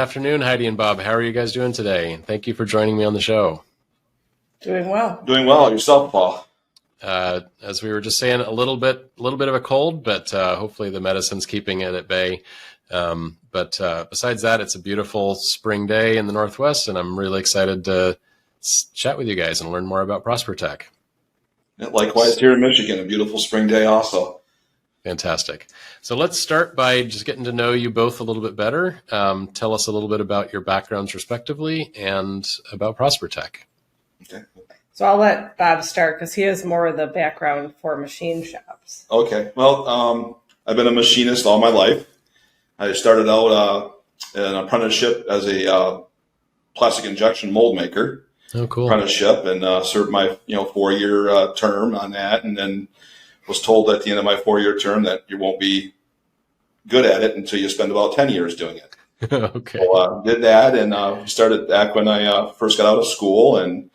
afternoon, Heidi and Bob. How are you guys doing today? And thank you for joining me on the show. Doing well. Doing well. Yourself, Paul? As we were just saying, a little bit of a cold, but hopefully the medicine's keeping it at bay. But besides that, it's a beautiful spring day in the Northwest, and I'm really excited to chat with you guys and learn more about rosper-Tech. Yeah, likewise here in Michigan, a beautiful spring day also. Fantastic. So let's start by just getting to know you both a little bit better. Tell us a little bit about your backgrounds respectively and about rosper-Tech. Okay. So I'll let Bob start because he has more of the background for machine shops. Okay. Well, I've been a machinist all my life. I started out an apprenticeship as a plastic injection mold maker. Oh, cool. Apprenticeship, and served my 4-year term on that, and then was told at the end of my 4-year term that you won't be good at it until you spend about 10 years doing it. Okay. So did that, and started back when I first got out of school, and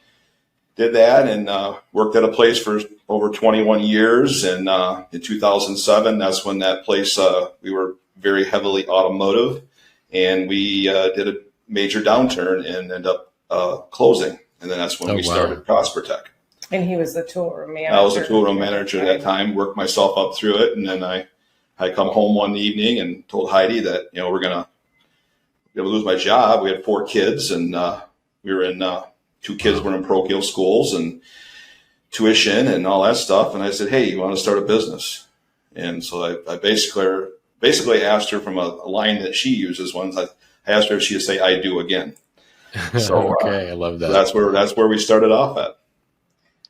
did that, and worked at a place for over 21 years. And in 2007, that's when that place, we were very heavily automotive, and we did a major downturn and ended up closing. And then that's when we started rosper-Tech. And he was the tool room manager. I was a tool room manager at that time, worked myself up through it. And then I come home one evening and told Heidi that, we're going to lose my job. We had 4 kids, and we were in, 2 kids were in parochial schools and tuition and all that stuff. And I said, hey, you want to start a business? And so I basically asked her from a line that she uses once. I asked her if she would say, I do again. So okay, I love that. So that's where we started off at.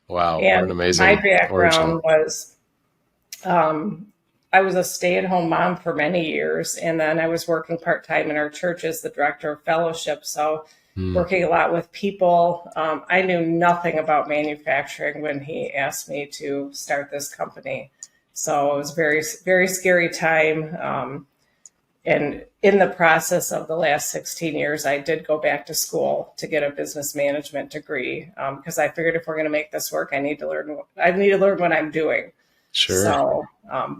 Wow, and what an amazing my background origin. was I was a stay-at-home mom for many years, and then I was working part-time in our church as the director of fellowship, so working a lot with people. I knew nothing about manufacturing when he asked me to start this company. So it was a very, very scary time. And in the process of the last 16 years, I did go back to school to get a business management degree because I figured if we're going to make this work, I need to learn what I'm doing. Sure. So,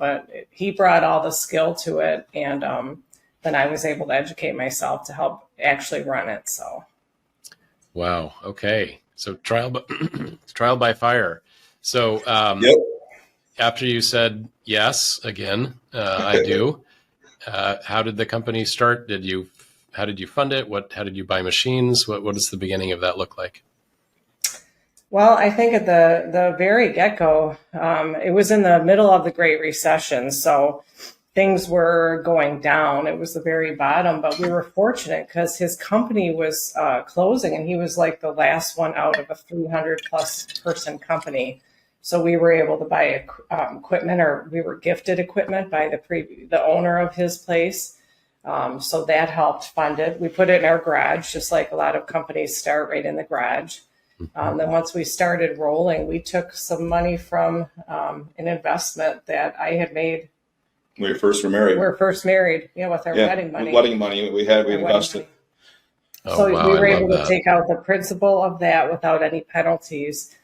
but he brought all the skill to it, and then I was able to educate myself to help actually run it. So. Wow. Okay. So trial by fire. So Yep. after you said yes again, I do. How did the company start? How did you fund it? How did you buy machines? What does the beginning of that look like? Well, I think at the very get-go, it was in the middle of the Great Recession, so things were going down. It was the very bottom, but we were fortunate because his company was closing, and he was like the last one out of a 300-plus person company. So we were able to buy equipment, or we were gifted equipment by the owner of his place. So that helped fund it. We put it in our garage, just like a lot of companies start right in the garage. Then once we started rolling, we took some money from an investment that I had made. When we first were married. We were first married, with our wedding money. Wedding money we invested. So we were able to take out the principal of that without any penalties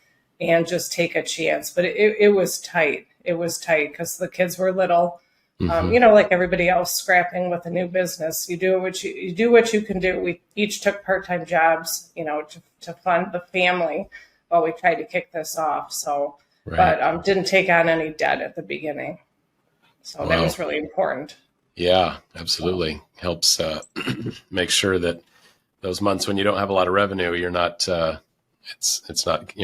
and just take a chance. But it was tight. It was tight because the kids were little. Like everybody else scrapping with a new business, you do what you can do. We each took part-time jobs, to fund the family while we tried to kick this off. So, right. But didn't take on any debt at the beginning. So that was really important. Yeah, absolutely. Helps make sure that those months when you don't have a lot of revenue, you're not, you're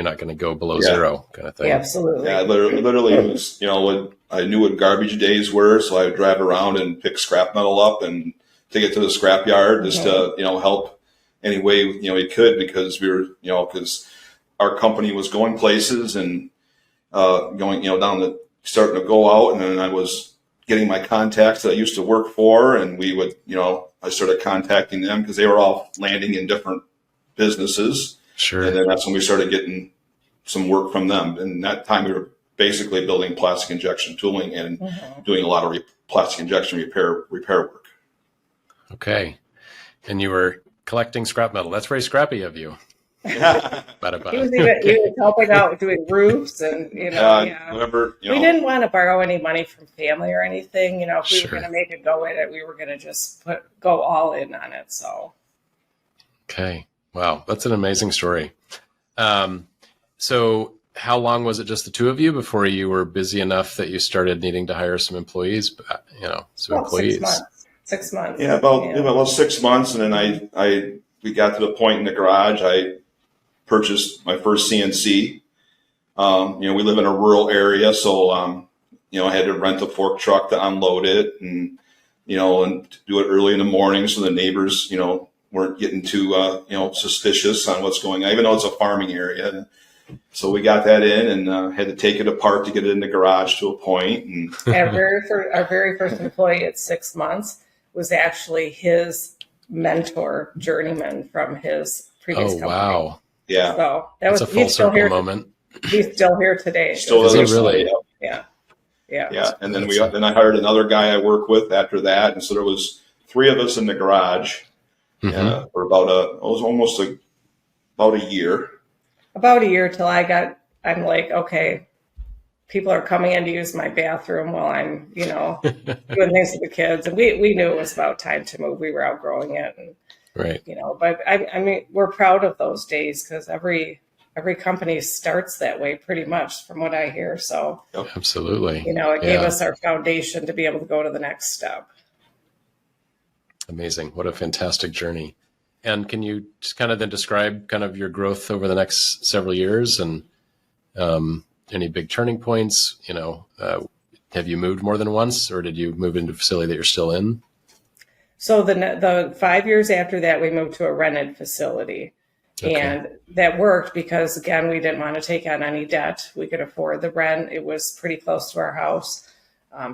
not going to go below zero kind of thing. Yeah, absolutely. Yeah, literally it was, when I knew what garbage days were, so I would drive around and pick scrap metal up and take it to the scrap yard just to, help any way, we could, because we were, because our company was going places and going, starting to go out. And then I was getting my contacts that I used to work for, and we would, I started contacting them because they were all landing in different businesses. Sure. And then that's when we started getting some work from them. And that time we were basically building plastic injection tooling and doing a lot of plastic injection repair work. Okay. And you were collecting scrap metal. That's very scrappy of you. Bada, He was bada. he Okay. was helping out doing roofs and, yeah. Whenever, We didn't want to borrow any money from family or anything. If we were going Sure. to make a go at it, we were going to just go all in on it. So, Okay. Wow. That's an amazing story. Um, so how long was it just the two of you before you were busy enough that you started needing to hire some employees, some about 6 employees? months. 6 months. yeah, about 6 months, and then we got to the point in the garage. I purchased my first CNC. We live in a rural area, so I had to rent a fork truck to unload it, and and do it early in the morning so the neighbors, weren't getting too suspicious on what's going on, even though it's a farming area. So we got that in, and had to take it apart to get it in the garage to a point. And Our very first employee at 6 months was actually his mentor, journeyman from his previous Oh, company. wow. yeah, So That's a full circle moment. He's still here today. still Is he does it. really? Yeah. Yeah. Yeah, and then That's- then I hired another guy I work with after that, and so there was three of us in the garage Mhm. for about a year. About a year till I'm like, okay, people are coming in to use my bathroom while I'm, doing things with the kids. And we knew it was about time to move. We were outgrowing it. And, Right. but I mean, we're proud of those days because every company starts that way pretty much from what I hear. So, Absolutely. it gave Yeah. us our foundation to be able to go to the next step. Amazing. What a fantastic journey. And can you just kind of then describe kind of your growth over the next several years and any big turning points? Have you moved more than once, or did you move into a facility that you're still in? So the 5 years after that, we moved to a rented facility. Okay. And that worked because, again, we didn't want to take on any debt. We could afford the rent. It was pretty close to our house.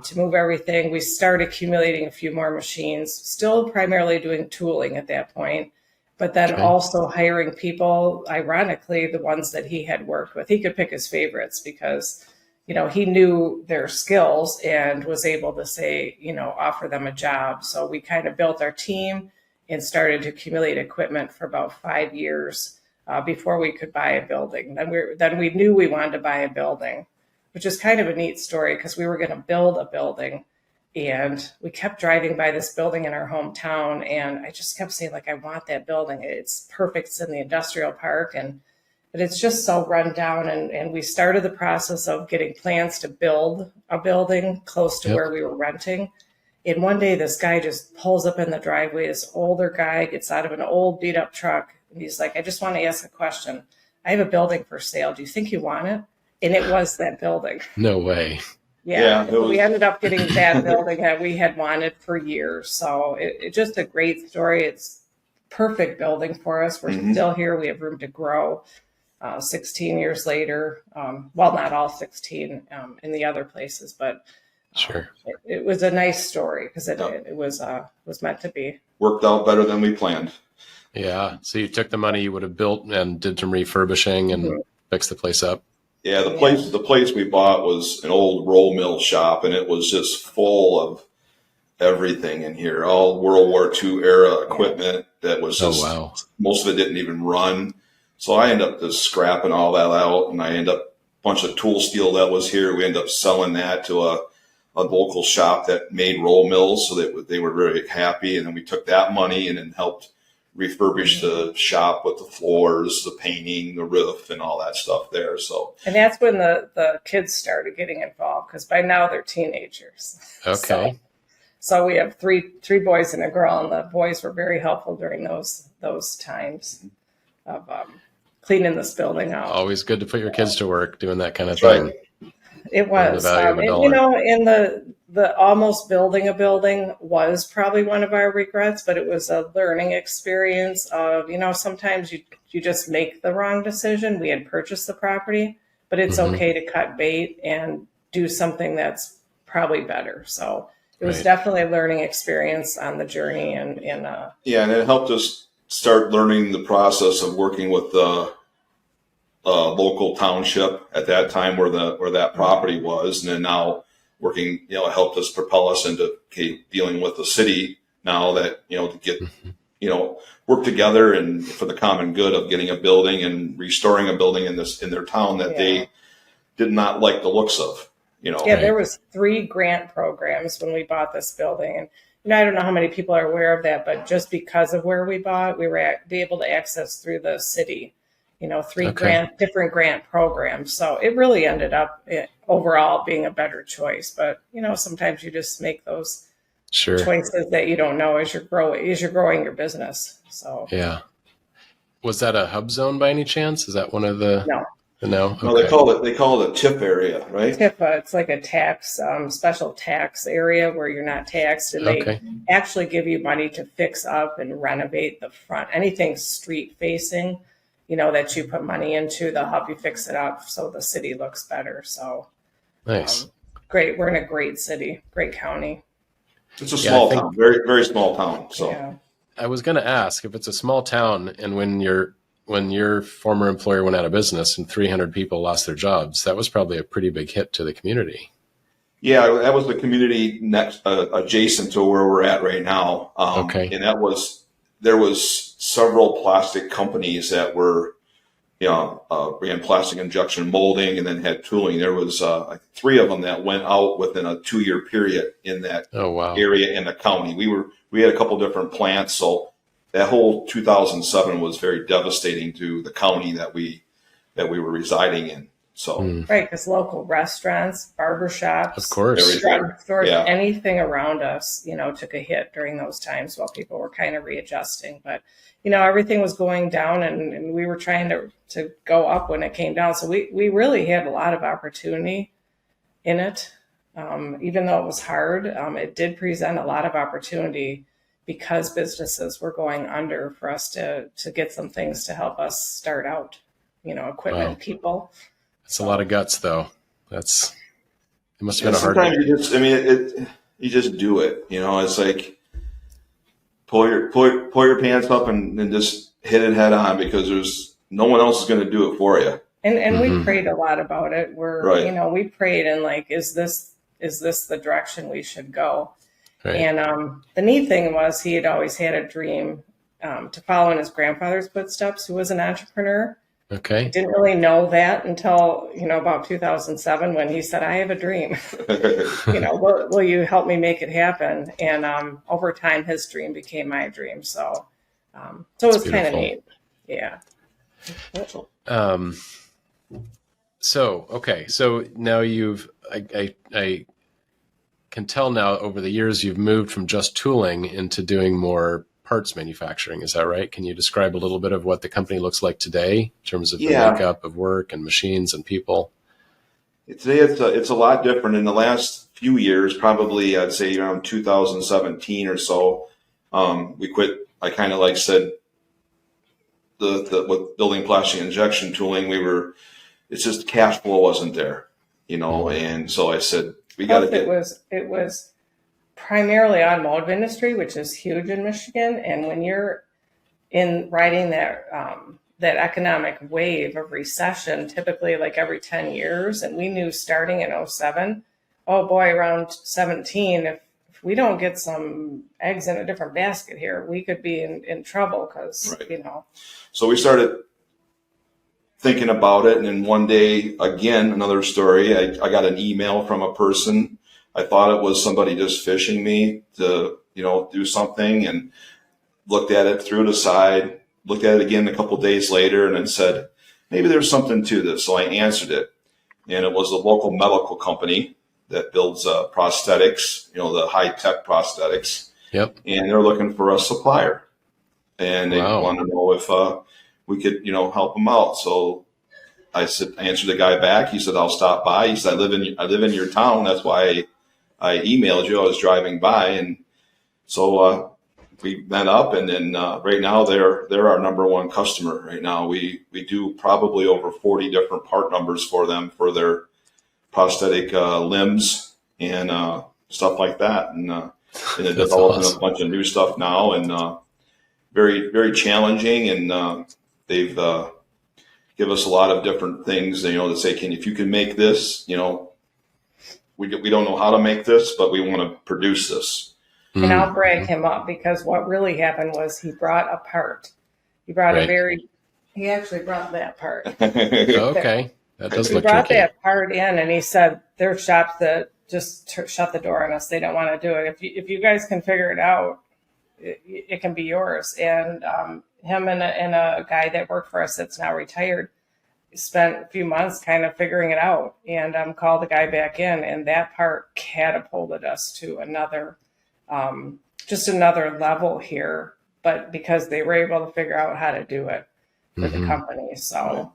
To move everything, we started accumulating a few more machines, still primarily doing tooling at that point, but then Okay. also hiring people, ironically, the ones that he had worked with. He could pick his favorites because, he knew their skills and was able to say, offer them a job. So we kind of built our team and started to accumulate equipment for about 5 years before we could buy a building. Then we knew we wanted to buy a building, which is kind of a neat story because we were going to build a building, and we kept driving by this building in our hometown, and I just kept saying, like, I want that building. It's perfect. It's in the industrial park, but it's just so run down. And we started the process of getting plans to build a building close to Yep. where we were renting. And one day this guy just pulls up in the driveway, this older guy gets out of an old beat up truck. And he's like, I just want to ask a question. I have a building for sale. Do you think you want it? And it was that building. No way. Yeah, it was- We ended up getting that building that we had wanted for years. So it's just a great story. It's perfect building for us. We're Mhm. still here. We have room to grow. 16 years later, well, not all 16 in the other places, but Sure. it was a nice story because Yeah. it was meant to be. Worked out better than we planned. Yeah. So you took the money you would have built and did some refurbishing and Mhm. fixed the place up. Yeah, the place we bought was an old roll mill shop, and it was just full of everything in here, all World War II era equipment that was just, Oh, wow. most of it didn't even run. So I ended up just scrapping all that out, and I ended up a bunch of tool steel that was here. We ended up selling that to a local shop that made roll mills, so that they were very happy. And then we took that money and then helped refurbish the shop with the floors, the painting, the roof, and all that stuff there. So And that's when the kids started getting involved because by now they're teenagers. Okay. So we have three boys and a girl, and the boys were very helpful during those times of cleaning this building out. Always good to put your kids to work doing that kind of That's thing. right. It was, The value of a and, dollar. in the almost building a building was probably one of our regrets, but it was a learning experience of, sometimes you just make the wrong decision. We had purchased the property, but it's Mhm. okay to cut bait and do something that's probably better. So it was Right. definitely a learning experience on the journey, and Yeah, and it helped us start learning the process of working with the local township at that time where that property was, and then now working, it helped us propel us into dealing with the city now that to get work together and for the common good of getting a building and restoring a building in their town that they did not like the looks of. Yeah, Right. there was 3 grant programs when we bought this building, and I don't know how many people are aware of that, but just because of where we bought, we were able to access through the city, 3 different grant programs. So it really ended up overall being a better choice. But sometimes you just make those choices that you don't know as you're growing your business. So yeah, was that a hub zone by any chance? Is that one of the no? No, okay. No, they call it a TIP area, right? TIPA, it's like a tax, special tax area where you're not taxed, and they actually give you money to fix up and renovate the front. Anything street facing, that you put money into, they'll help you fix it up so the city looks better. So nice, great. We're in a great city, great county. It's a small town, very very small town. So I was going to ask if it's a small town, and when your former employer went out of business and 300 people lost their jobs, that was probably a pretty big hit to the community. Yeah, that was the community next adjacent to where we're at right now. And there was several plastic companies that were, ran plastic injection molding and then had tooling. There was 3 of them that went out within a 2-year period in that area in the county. We had a couple different plants, so that whole 2007 was very devastating to the county that we were residing in. So right, because local restaurants, barbershops, of course, stores, anything around us, took a hit during those times while people were kind of readjusting. But everything was going down, and we were trying to go up when it came down. So we really had a lot of opportunity in it, even though it was hard. It did present a lot of opportunity, because businesses were going under, for us to get some things to help us start out, equipment, people. It's a lot of guts, though. It must have been a hard. Sometimes you just do it. It's like pull your pants up and just hit it head on, because there's no one else is going to do it for you. And we prayed a lot about it. We prayed and is this the direction we should go? Right. And the neat thing was, he had always had a dream to follow in his grandfather's footsteps, who was an entrepreneur. Okay. I didn't really know that until, about 2007, when he said, I have a dream. Will you help me make it happen? And over time, his dream became my dream. So it was kind of neat. Yeah. So now I can tell now, over the years, you've moved from just tooling into doing more parts manufacturing. Is that right? Can you describe a little bit of what the company looks like today in terms of the makeup of work and machines and people? Today it's a lot different. In the last few years, probably I'd say around 2017 or so, we quit. I kind of said with building plastic injection tooling, it's just cash flow wasn't there, and so I said, it was primarily automotive industry, which is huge in Michigan. And when you're riding that economic wave of recession, typically every 10 years, and we knew starting in 2007, oh boy, around 17, if we don't get some eggs in a different basket here, we could be in trouble, because So we started thinking about it, and then one day, again, another story, I got an email from a person. I thought it was somebody just fishing me to do something, and looked at it, threw it aside, looked at it again a couple of days later, and then said, maybe there's something to this. So I answered it, and it was a local medical company that builds prosthetics, the high-tech prosthetics. Yep. And they're looking for a supplier, and they want to know if we could, help them out. So I answered the guy back. He said, I'll stop by. He said, I live in your town. That's why I emailed you. I was driving by. And so we met up, and then right now they're our number one customer right now. We do probably over 40 different part numbers for them for their prosthetic limbs and stuff like that. And they're developing a bunch of new stuff now, and very, very challenging. And they've give us a lot of different things, that say, if you can make this, we don't know how to make this, but we want to produce this. And I'll brag him up because what really happened was he brought a part. He brought he actually brought that part. Okay. That does He look brought tricky. that part in and he said, there's shops that just shut the door on us. They don't want to do it. If you guys can figure it out, it can be yours. And him and a guy that worked for us that's now retired spent a few months kind of figuring it out and called the guy back in, and that part catapulted us to another just another level here, but because they were able to figure out how to do it for the company. So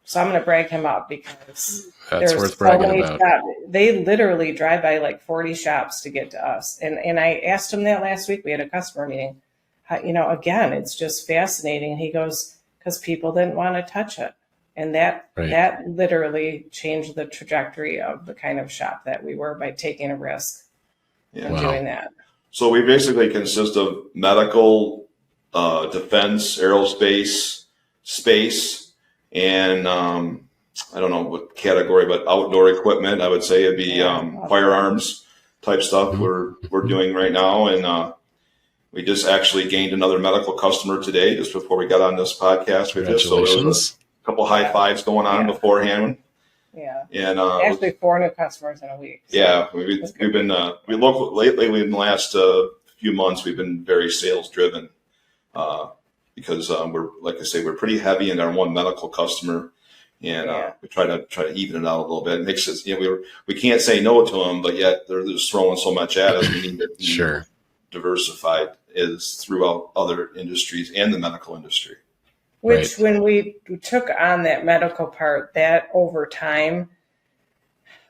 so I'm going to brag him up because That's worth bragging about. shops. They literally drive by like 40 shops to get to us. And I asked him that last week. We had a customer meeting. Again, it's just fascinating. He goes, because people didn't want to touch it. And that literally changed the trajectory of the kind of shop that we were by taking a risk and doing that. So we basically consist of medical, defense, aerospace, space, and I don't know what category, but outdoor equipment. I would say it'd be firearms type stuff we're doing right now. And we just actually gained another medical customer today, just before we got on this podcast with you. So there was a couple high fives going on beforehand. Yeah. And actually 4 new customers in a week. So. Yeah, we've been lately in the last few months we've been very sales driven because we're, like I say, we're pretty heavy in our one medical customer, and we try to even it out a little bit. It makes us, we can't say no to them, but yet they're just throwing so much at us. We need to be diversified is throughout other industries and the medical industry. Which when we took on that medical part, that over time,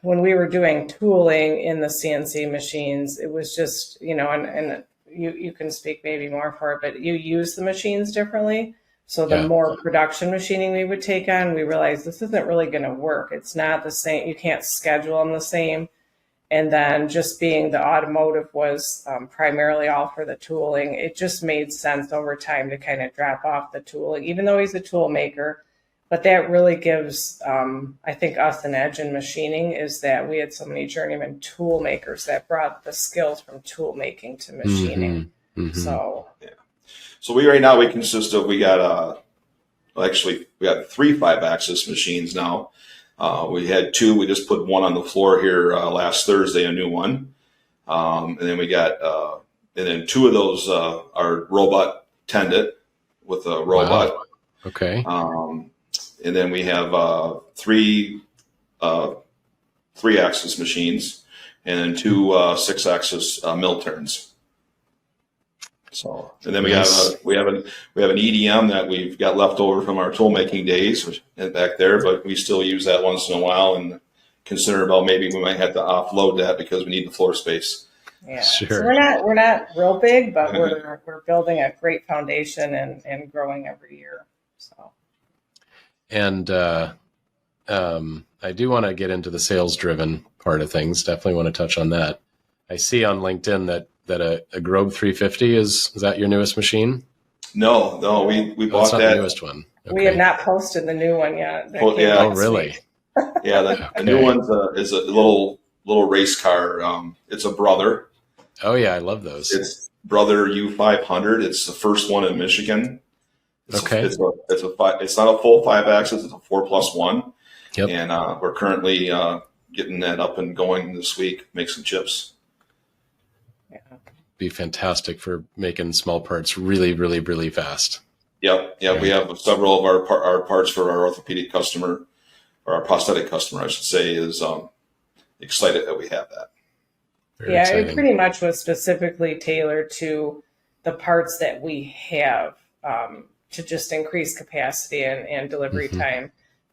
when we were doing tooling in the CNC machines, it was just, and you can speak maybe more for it, but you use the machines differently. So the more production machining we would take on, we realized this isn't really going to work. It's not the same. You can't schedule them the same. And then just being the automotive was primarily all for the tooling, it just made sense over time to kind of drop off the tooling, even though he's a tool maker. But that really gives, I think, us an edge in machining is that we had so many journeyman tool makers that brought the skills from tool making to machining. So we right now, we consist of, we got 3 5-axis machines now. We had 2. We just put one on the floor here last Thursday, a new one. And then we got, and then 2 of those are robot tended with a robot. Wow. Okay. And then we have 3 3-axis machines, and then 2 6-axis mill turns. So, and then we have an EDM that we've got left over from our tool making days back there, but we still use that once in a while and consider about maybe we might have to offload that because we need the floor space. Yeah, sure. So we're not real big, but we're building a great foundation and growing every year. So, and I do want to get into the sales driven part of things. Definitely want to touch on that. I see on LinkedIn that a Grobe 350 is that your newest machine? No, we bought that. The newest one. Okay. We have not posted the new one yet. Oh, really? Yeah, the new one is a little race car. It's a Brother. Oh yeah, I love those. It's Brother U500. It's the first one in Michigan. It's not a full 5-axis. It's a 4+1. Yep. And we're currently getting that up and going this week. Make some chips. Be fantastic for making small parts really, really, really fast. Yep. Yeah. We have several of our parts for our orthopedic customer, or our prosthetic customer, I should say, is excited that we have that. Very exciting. It pretty much was specifically tailored to the parts that we have to just increase capacity and delivery time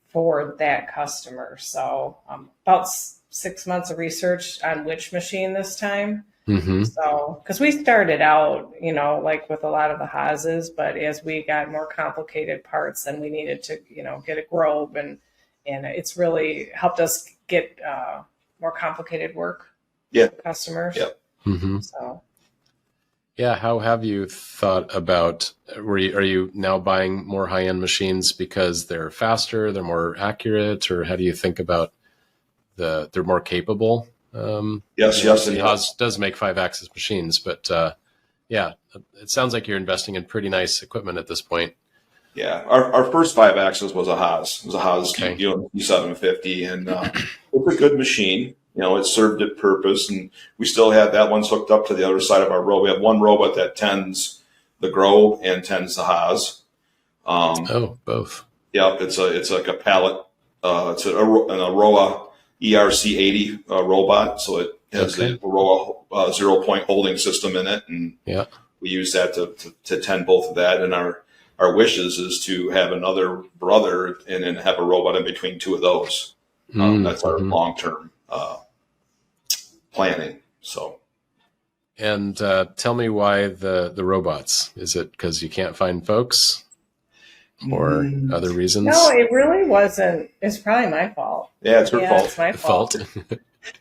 for that customer. So about 6 months of research on which machine this time. So, because we started out, like with a lot of the Haas's, but as we got more complicated parts, then we needed to, get a Grobe, and it's really helped us get more complicated work. Yeah. For customers. Yep. So. Yeah. How have you thought about? Are you now buying more high-end machines because they're faster, they're more accurate, or how do you think about they're more capable? Yes. And Haas does make 5-axis machines, but yeah, it sounds like you're investing in pretty nice equipment at this point. yeah, our first 5-axis was a Haas. It was a Haas Okay. Q750, and it's a good machine. It served its purpose, and we still have that one's hooked up to the other side of our row. We have one robot that tends the Grove and tends the Haas. Both. Yep, it's like a pallet. It's an Aroa ERC80 robot, so it has the Aroa 0-point holding system in it, and we use that to tend both of that. And our wishes is to have another brother and then have a robot in between two of those. That's our long-term planning. So, and tell me why the robots? Is it because you can't find folks? Or other reasons? No, it really wasn't. It's probably my fault. Yeah, it's her fault. It's my fault.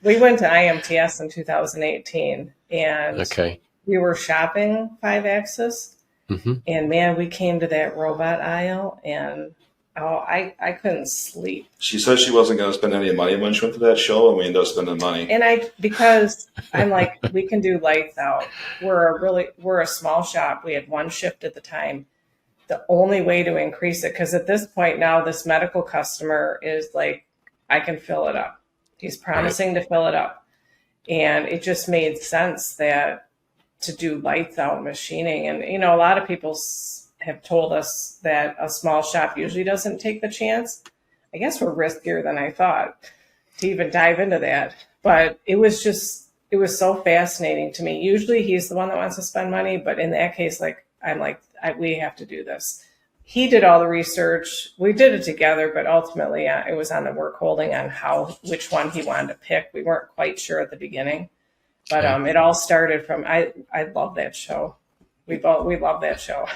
We went to IMTS in 2018, and we were shopping 5-axis, and man, we came to that robot aisle, and I couldn't sleep. She said she wasn't going to spend any money when she went to that show, and we ended up spending money. And because I'm like, we can do lights out. We're a small shop. We had one shift at the time. The only way to increase it, because at this point now, this medical customer is like, I can fill it up. He's promising to fill it up. And it just made sense that to do lights out machining. And, a lot of people have told us that a small shop usually doesn't take the chance. I guess we're riskier than I thought to even dive into that. But it was so fascinating to me. Usually he's the one that wants to spend money. But in that case, we have to do this. He did all the research. We did it together, but ultimately it was on the work holding on which one he wanted to pick. We weren't quite sure at the beginning, but it all started from, I love that show. We love that show.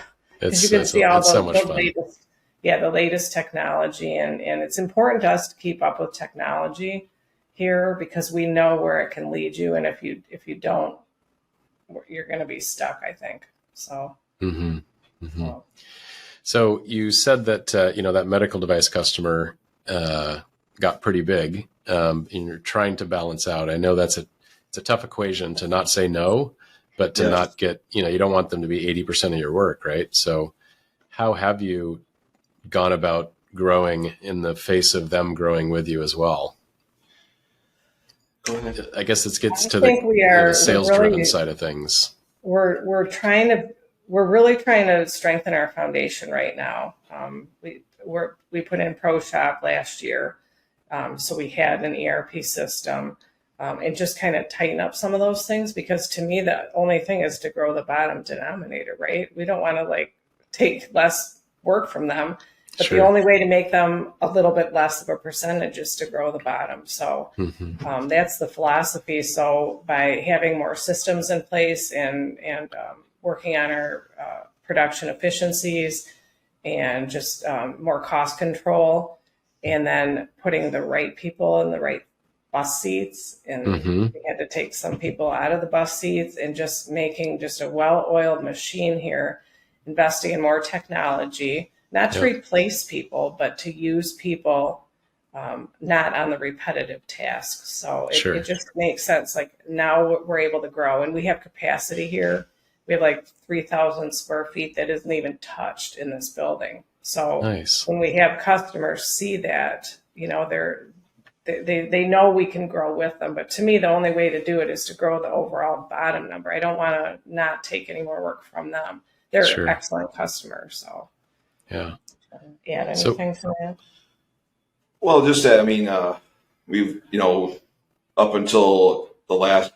You can see all the latest technology, and it's important to us to keep up with technology here because we know where it can lead you. And if you don't, you're going to be stuck, I think. So. So you said that that medical device customer got pretty big, and you're trying to balance out. I know it's a tough equation to not say no, but to not get you don't want them to be 80% of your work, right? So how have you gone about growing in the face of them growing with you as well? Go ahead. I guess it gets to the sales-driven side of things. We're really trying to strengthen our foundation right now. We put in ProShop last year, so we had an ERP system, and just kind of tighten up some of those things, because to me the only thing is to grow the bottom denominator, right? We don't want to take less work from them, but the only way to make them a little bit less of a percentage is to grow the bottom. So that's the philosophy. So by having more systems in place and working on our production efficiencies and just more cost control, and then putting the right people in the right bus seats. And we had to take some people out of the bus seats and just making just a well-oiled machine here, investing in more technology, not to replace people, but to use people not on the repetitive tasks. So it just makes sense. Now we're able to grow, and we have capacity here. We have 3,000 square feet that isn't even touched in this building. So when we have customers see that, they know we can grow with them. But to me, the only way to do it is to grow the overall bottom number. I don't want to not take any more work from them. They're excellent customers. So add anything to that? Well, just that, we've, up until the last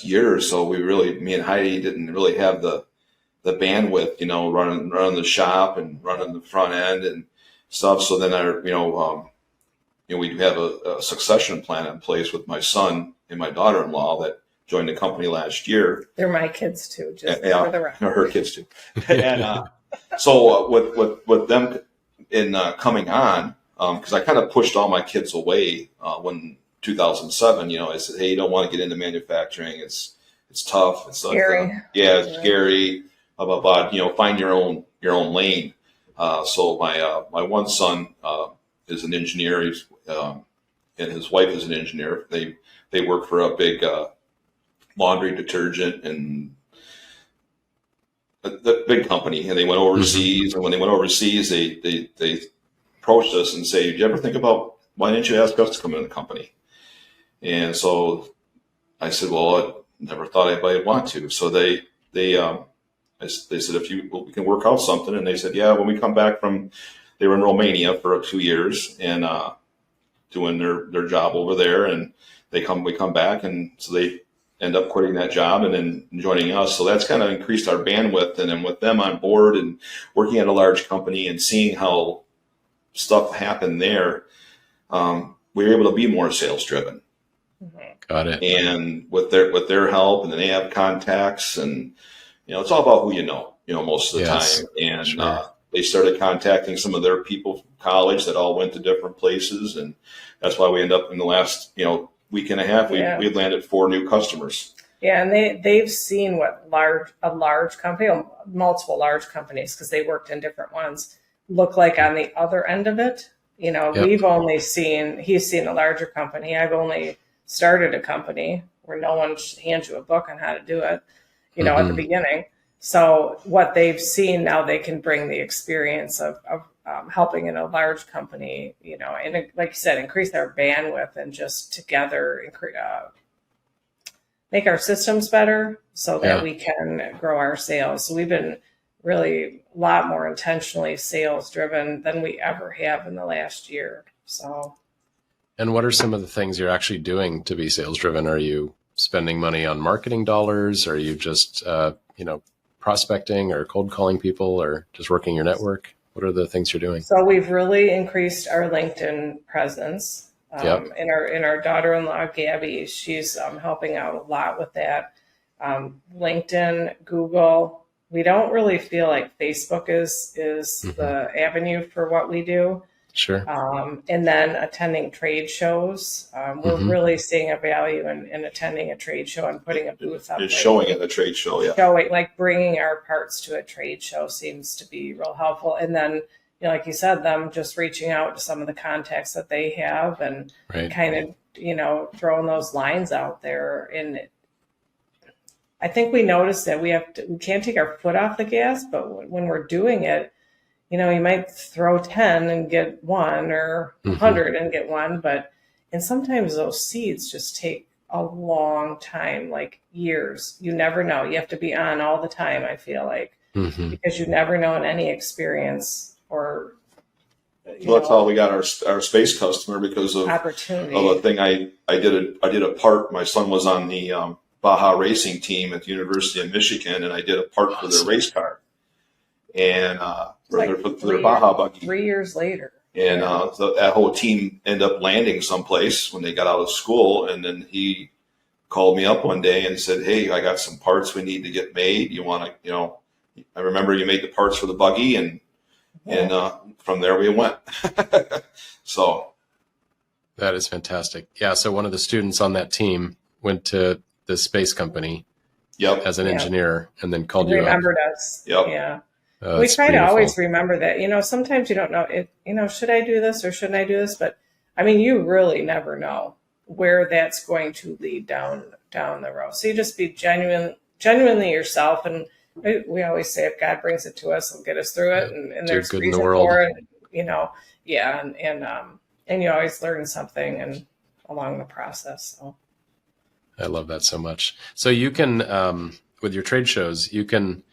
year or so, me and Heidi didn't really have the bandwidth, running the shop and running the front end and stuff. So then we have a succession plan in place with my son and my daughter-in-law that joined the company last year. They're my kids too, just for the record. Her kids too. And so with them in coming on, because I kind of pushed all my kids away when 2007. I said, hey, you don't want to get into manufacturing. It's tough. It's scary. It's scary. Blah blah blah. Find your own lane. So my one son is an engineer. and his wife is an engineer. They work for a big laundry detergent and the big company, and they went overseas. And when they went overseas, they approached us and say, "Did you ever think about why didn't you ask us to come in the company?" And so I said, "Well, I never thought anybody would want to." So they said, we can work out something. And they said, "Yeah, when we come back from," they were in Romania for 2 years and doing their job over there, and we come back, and so they end up quitting that job and then joining us. So that's kind of increased our bandwidth. And then with them on board and working at a large company and seeing how stuff happened there, we were able to be more sales driven. Got it. And with their help, and then they have contacts, and it's all about who you know most of the time. And sure. They started contacting some of their people from college that all went to different places, and that's why we end up in the last week and a half, we landed 4 new customers. Yeah, and they've seen what a large company, multiple large companies, because they worked in different ones, look like on the other end of it. We've only he's seen a larger company. I've only started a company where no one hands you a book on how to do it, at the beginning. So what they've seen now, they can bring the experience of helping in a large company, and like you said, increase our bandwidth and just together make our systems better so that we can grow our sales. So we've been really a lot more intentionally sales driven than we ever have in the last year. So. And what are some of the things you're actually doing to be sales driven? Are you spending money on marketing dollars? Are you just, prospecting or cold calling people, or just working your network? What are the things you're doing? So we've really increased our LinkedIn presence. In our daughter-in-law, Gabby, she's helping out a lot with that. LinkedIn, Google. We don't really feel like Facebook is the avenue for what we do. Sure. And then attending trade shows. We're really seeing a value in attending a trade show and putting a booth up. Just showing at the trade show, Showing, like bringing our parts to a trade show seems to be real helpful. And then, like you said, them just reaching out to some of the contacts that they have and kind of, throwing those lines out there. And I think we noticed that we can't take our foot off the gas, but when we're doing it, you might throw 10 and get 1 or 100 and get 1, and sometimes those seeds just take a long time, like years. You never know. You have to be on all the time, I feel like, because you never know in any experience or. That's how we got our space customer, because of opportunity. Of a thing I did a part. My son was on the Baja racing team at the University of Michigan, and I did a part for their race car. And for their Baja buggy. 3 years later. And that whole team ended up landing someplace when they got out of school. And then he called me up one day and said, "Hey, I got some parts we need to get made. You want to, I remember you made the parts for the buggy." And from there we went. So. That is fantastic. Yeah. So one of the students on that team went to the space company as an engineer, and then called you up. Remembered us. Yep. Yeah. Oh, we try beautiful. to always remember that, sometimes you don't know it, should I do this or shouldn't I do this? But I mean, you really never know where that's going to lead down the road. So you just be genuinely yourself. And we always say, if God brings it to us, he'll get us through it. And there's good reason in the world. for it, and you always learn something and along the process. So. I love that so much. So you can, with your trade shows, you can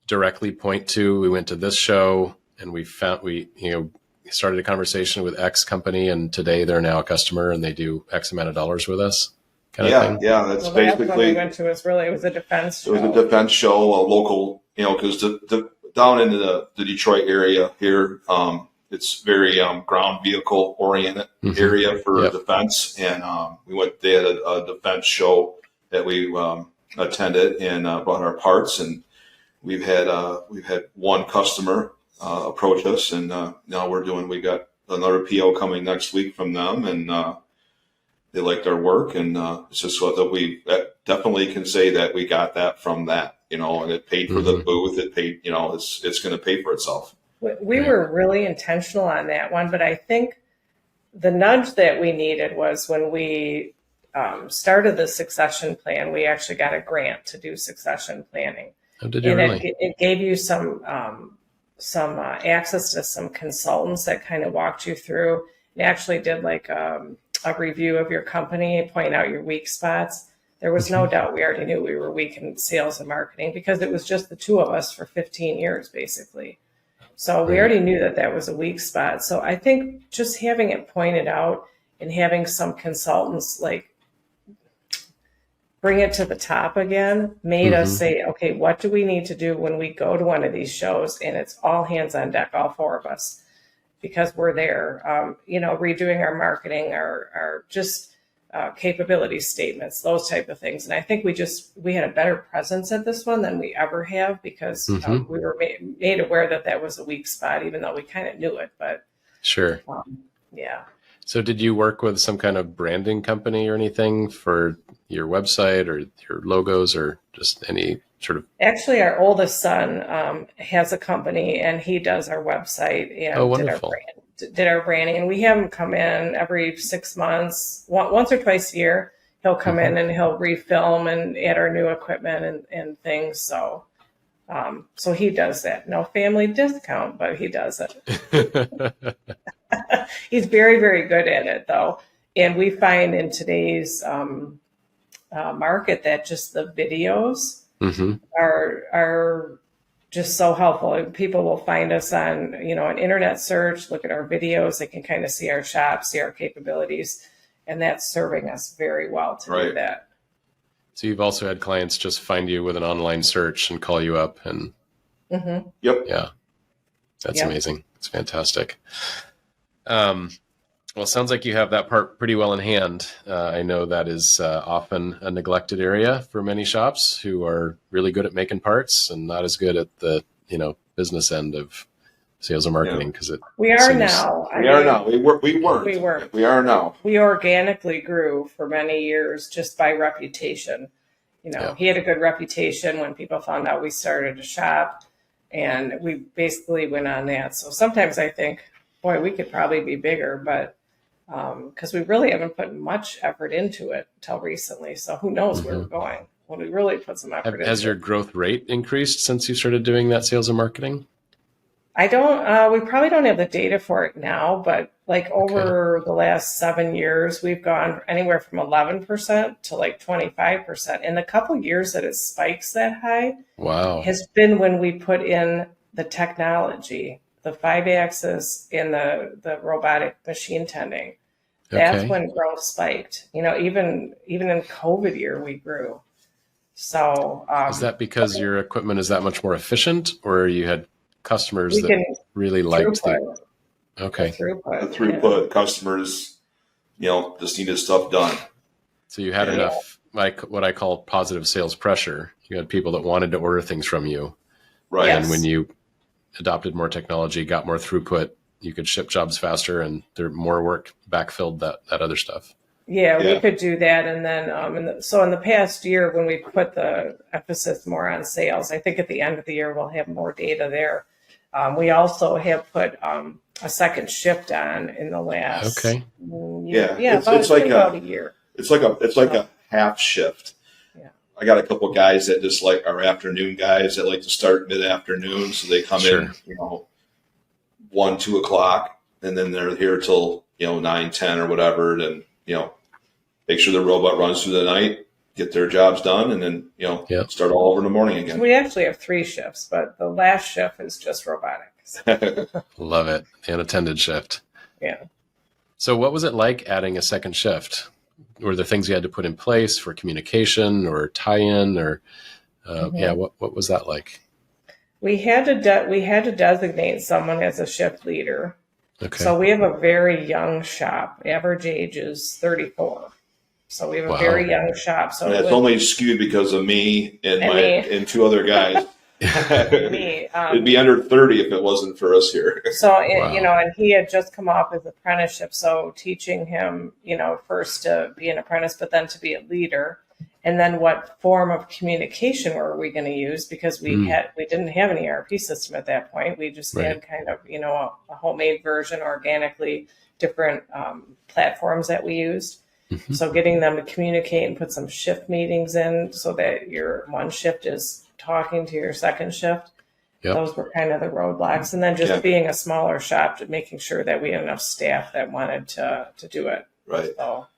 directly point to, we went to this show and we started a conversation with X company, and today they're now a customer and they do X amount of dollars with us, kind of thing. Yeah, that's basically. What we went to it was a defense show. It was a defense show, a local, because down into the Detroit area here, it's very ground vehicle oriented area for defense, and they had a defense show that we attended and brought our parts, and we've had one customer approach us, and now we got another PO coming next week from them, and they liked our work, and it's just so that we definitely can say that we got that from that, and it paid for the booth. It paid, it's going to pay for itself. We were really intentional on that one, but I think the nudge that we needed was when we started the succession plan. We actually got a grant to do succession planning. Oh, did you And really? it gave you some access to some consultants that kind of walked you through. It actually did like a review of your company, point out your weak spots. There was no doubt we already knew we were weak in sales and marketing because it was just the two of us for 15 years, basically. So we already knew that that was a weak spot. So I think just having it pointed out and having some consultants like bring it to the top again made us say, okay, what do we need to do when we go to one of these shows and it's all hands on deck, all four of us, because we're there, redoing our marketing, our just capability statements, those type of things. And I think we had a better presence at this one than we ever have because we were made aware that that was a weak spot, even though we kind of knew it. But Sure. yeah. So did you work with some kind of branding company or anything for your website or your logos or just any sort of? Actually, our oldest son has a company and he does our website and did our branding. And we have him come in every 6 months, once or twice a year. He'll come in and he'll refilm and add our new equipment and things. So he does that. No family discount, but he does it. He's very, very good at it, though. And we find in today's market that just the videos are just so helpful. People will find us on, an internet search, look at our videos. They can kind of see our shop, see our capabilities. And that's serving us very well to do that. So you've also had clients just find you with an online search and call you up and. Yep. Yeah. That's amazing. It's fantastic. Well, it sounds like you have that part pretty well in hand. I know that is often a neglected area for many shops who are really good at making parts and not as good at the, business end of sales and marketing because we are now. We weren't. We are now. We organically grew for many years just by reputation. He had a good reputation when people found out we started a shop, and we basically went on that. So sometimes I think, boy, we could probably be bigger, but because we really haven't put much effort into it until recently. So who knows where we're going when we really put some effort into it. Has your growth rate increased since you started doing that sales and marketing? I don't, we probably don't have the data for it now, but like over the last 7 years, we've gone anywhere from 11% to like 25%. And the couple years that it spikes that high has been when we put in the technology, the 5-axis and the robotic machine tending. That's when growth spiked. Even in COVID year, we grew. So is that because your equipment is that much more efficient, or you had customers that really liked the throughput? Customers, just needed stuff done. So you had enough, like what I call positive sales pressure. You had people that wanted to order things from you, right? And when you adopted more technology, got more throughput, you could ship jobs faster, and there more work backfilled that other stuff. Yeah, we could do that. And then, so in the past year, when we put the emphasis more on sales, I think at the end of the year, we'll have more data there. We also have put a second shift on in the last year. It's like about a year. It's like a half shift. Yeah. I got a couple of guys that just like our afternoon guys that like to start mid-afternoon. So they come in, 1, 2 o'clock, and then they're here till, 9, 10 or whatever. And, make sure the robot runs through the night, get their jobs done, and then, start all over in the morning again. We actually have 3 shifts, but the last shift is just robotics. Love it. The unattended shift. Yeah. So what was it like adding a second shift? Were there things you had to put in place for communication or tie-in or, what was that like? We had to designate someone as a shift leader. Okay. So we have a very young shop. Average age is 34. So we have a very young shop. So it's only skewed because of me and 2 other guys. It'd be under 30 if it wasn't for us here. So, and he had just come off his apprenticeship. So teaching him, first to be an apprentice, but then to be a leader. and then what form of communication were we going to use, because we didn't have an ERP system at that point. We just had kind of, a homemade version, organically different platforms that we used. So getting them to communicate and put some shift meetings in so that your one shift is talking to your second shift. Yep. Those were kind of the roadblocks. And then just being a smaller shop, making sure that we had enough staff that wanted to do it. Right. So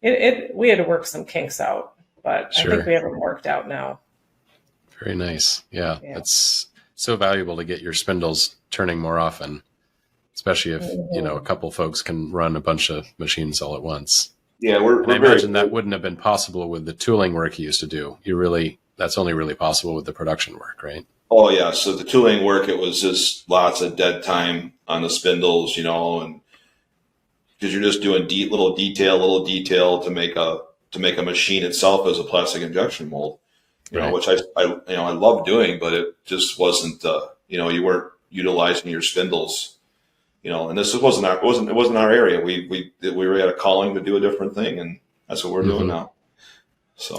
we had to work some kinks out, but I think we have them worked out now. Very nice. Yeah. It's so valuable to get your spindles turning more often, especially if, a couple folks can run a bunch of machines all at once. Yeah. I imagine that wouldn't have been possible with the tooling work you used to do. That's only really possible with the production work, right? Oh yeah. So the tooling work, it was just lots of dead time on the spindles, and because you're just doing little detail to make a machine itself as a plastic injection mold, which I love doing, but it just wasn't, you weren't utilizing your spindles, and this wasn't our area. We were at a calling to do a different thing, and that's what we're doing now. So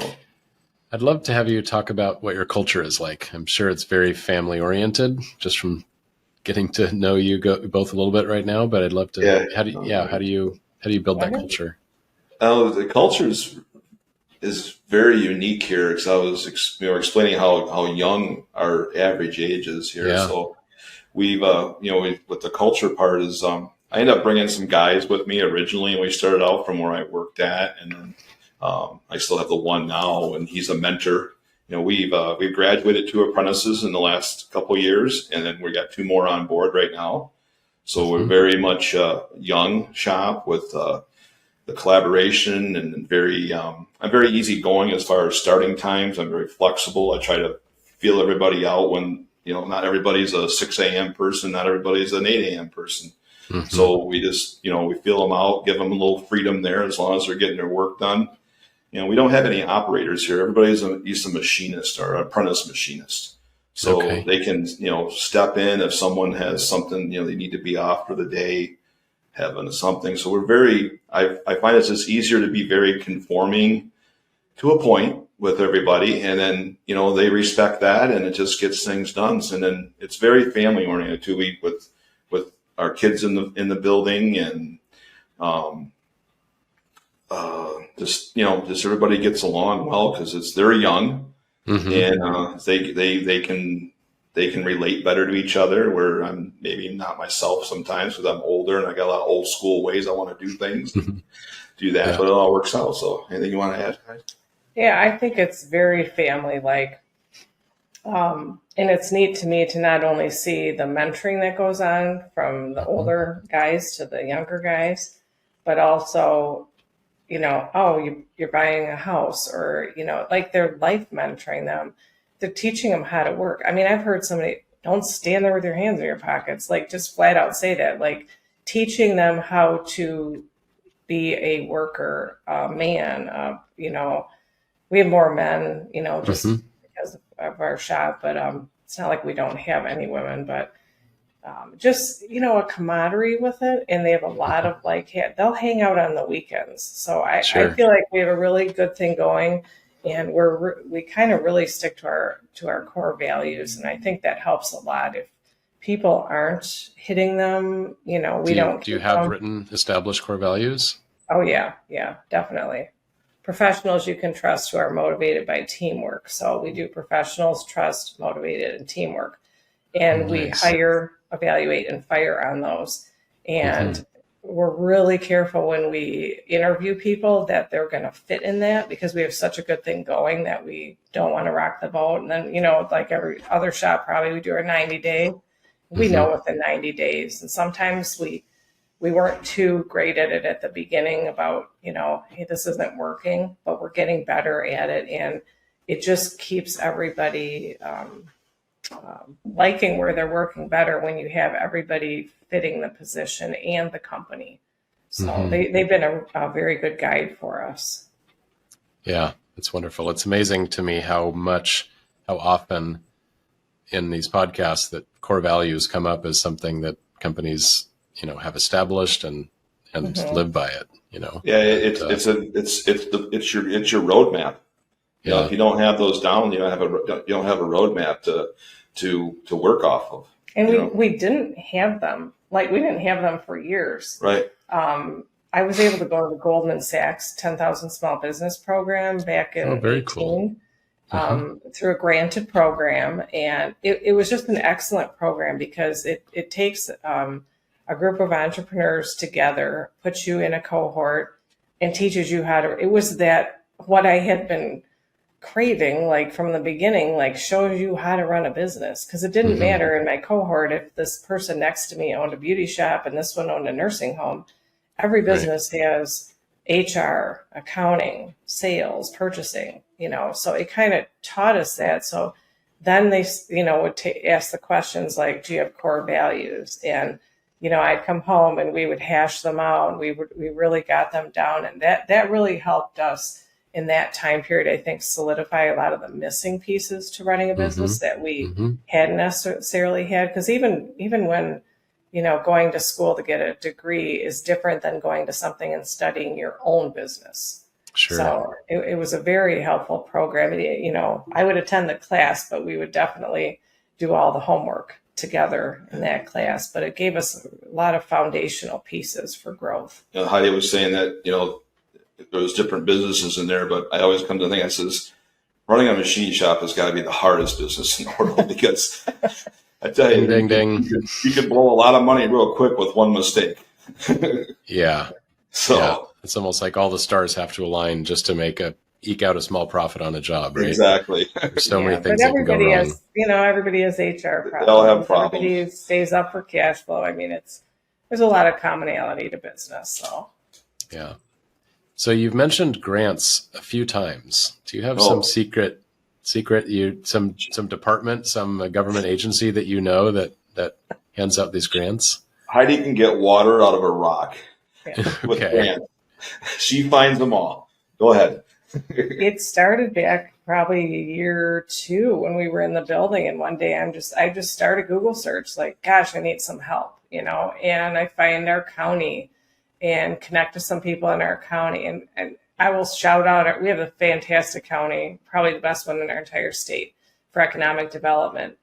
I'd love to have you talk about what your culture is like. I'm sure it's very family oriented, just from getting to know you both a little bit right now. But I'd love to. Yeah. How do you build that culture? The culture is very unique here, because I was explaining how young our average age is here. Yeah. So we've with the culture part is I ended up bringing some guys with me originally, and we started out from where I worked at, and then I still have the one now, and he's a mentor. We've graduated 2 apprentices in the last couple of years, and then we got 2 more on board right now. So we're very much a young shop with the collaboration, and I'm very easygoing as far as starting times. I'm very flexible. I try to feel everybody out when, not everybody's a 6 a.m. person, not everybody's an 8 a.m. person. So we just, we feel them out, give them a little freedom there as long as they're getting their work done. We don't have any operators here. Everybody's a machinist or apprentice machinist. So they can, step in if someone has something, they need to be off for the day, having something. So I find it's just easier to be very conforming to a point with everybody. And then, they respect that, and it just gets things done. And then it's very family oriented too. With our kids in the building, and just everybody gets along well, because they're young, and they can relate better to each other, where I'm maybe not myself sometimes, because I'm older and I got a lot of old school ways I want to do things, do that, but it all works out. So anything you want to add, guys? Yeah, I think it's very family like. And it's neat to me to not only see the mentoring that goes on from the older guys to the younger guys, but also, you're buying a house, or, like they're life mentoring them. They're teaching them how to work. I mean, I've heard somebody, don't stand there with your hands in your pockets, like just flat out say that, like teaching them how to be a worker, a man, we have more men, just because of our shop, but it's not like we don't have any women, but just, a camaraderie with it. And they have a lot of they'll hang out on the weekends. So I feel like we have a really good thing going, and we kind of really stick to our core values. And I think that helps a lot. If people aren't hitting them, we don't. Do you have written established core values? Oh yeah. Yeah, definitely. Professionals you can trust who are motivated by teamwork. So we do professionals, trust, motivated, and teamwork. And we hire, evaluate, and fire on those. And we're really careful when we interview people that they're going to fit in that, because we have such a good thing going that we don't want to rock the boat. And then, like every other shop, probably we do our 90-day. We know within 90 days. And sometimes we weren't too great at it at the beginning about, hey, this isn't working, but we're getting better at it. And it just keeps everybody liking where they're working better when you have everybody fitting the position and the company. So they've been a very good guide for us. Yeah, it's wonderful. It's amazing to me how often in these podcasts that core values come up as something that companies have established and live by it. Yeah, it's your roadmap. You know, if you don't have those down, you don't have a roadmap to work off of. And we didn't have them. Like, we didn't have them for years. Right. I was able to go to the Goldman Sachs 10,000 Small Business Program back in very 18 cool. through a granted program. And it was just an excellent program because it takes a group of entrepreneurs together, puts you in a cohort, and teaches you how to. It was that what I had been craving, like from the beginning, like shows you how to run a business. Because it didn't matter in my cohort if this person next to me owned a beauty shop and this one owned a nursing home. Every business has HR, accounting, sales, purchasing, so it kind of taught us that. So then they, would ask the questions like, do you have core values? And, I'd come home and we would hash them out and we really got them down. And that really helped us in that time period, I think, solidify a lot of the missing pieces to running a business that we hadn't necessarily had. Because even when, going to school to get a degree is different than going to something and studying your own business. Sure. So it was a very helpful program. I would attend the class, but we would definitely do all the homework together in that class. But it gave us a lot of foundational pieces for growth. Heidi was saying that, there was different businesses in there, but I always come to think, I says, running a machine shop has got to be the hardest business in the world because I tell you, ding, ding. You can blow a lot of money real quick with one mistake. Yeah. So yeah. It's almost like all the stars have to align just to eke out a small profit on a job, right? Exactly. There's so many things that can go wrong. Everybody has HR problems. They all have problems. Everybody stays up for cash flow. I mean, there's a lot of commonality to business. So yeah. So you've mentioned grants a few times. Do you have some secret some department, some government agency that that hands out these grants? Heidi can get water out of a rock with grants. She finds them all. Go ahead. It started back probably a year or two when we were in the building, and one day I just started Google search, like, gosh, I need some help, and I find our county and connect to some people in our county. And I will shout out, we have a fantastic county, probably the best one in our entire state for economic development.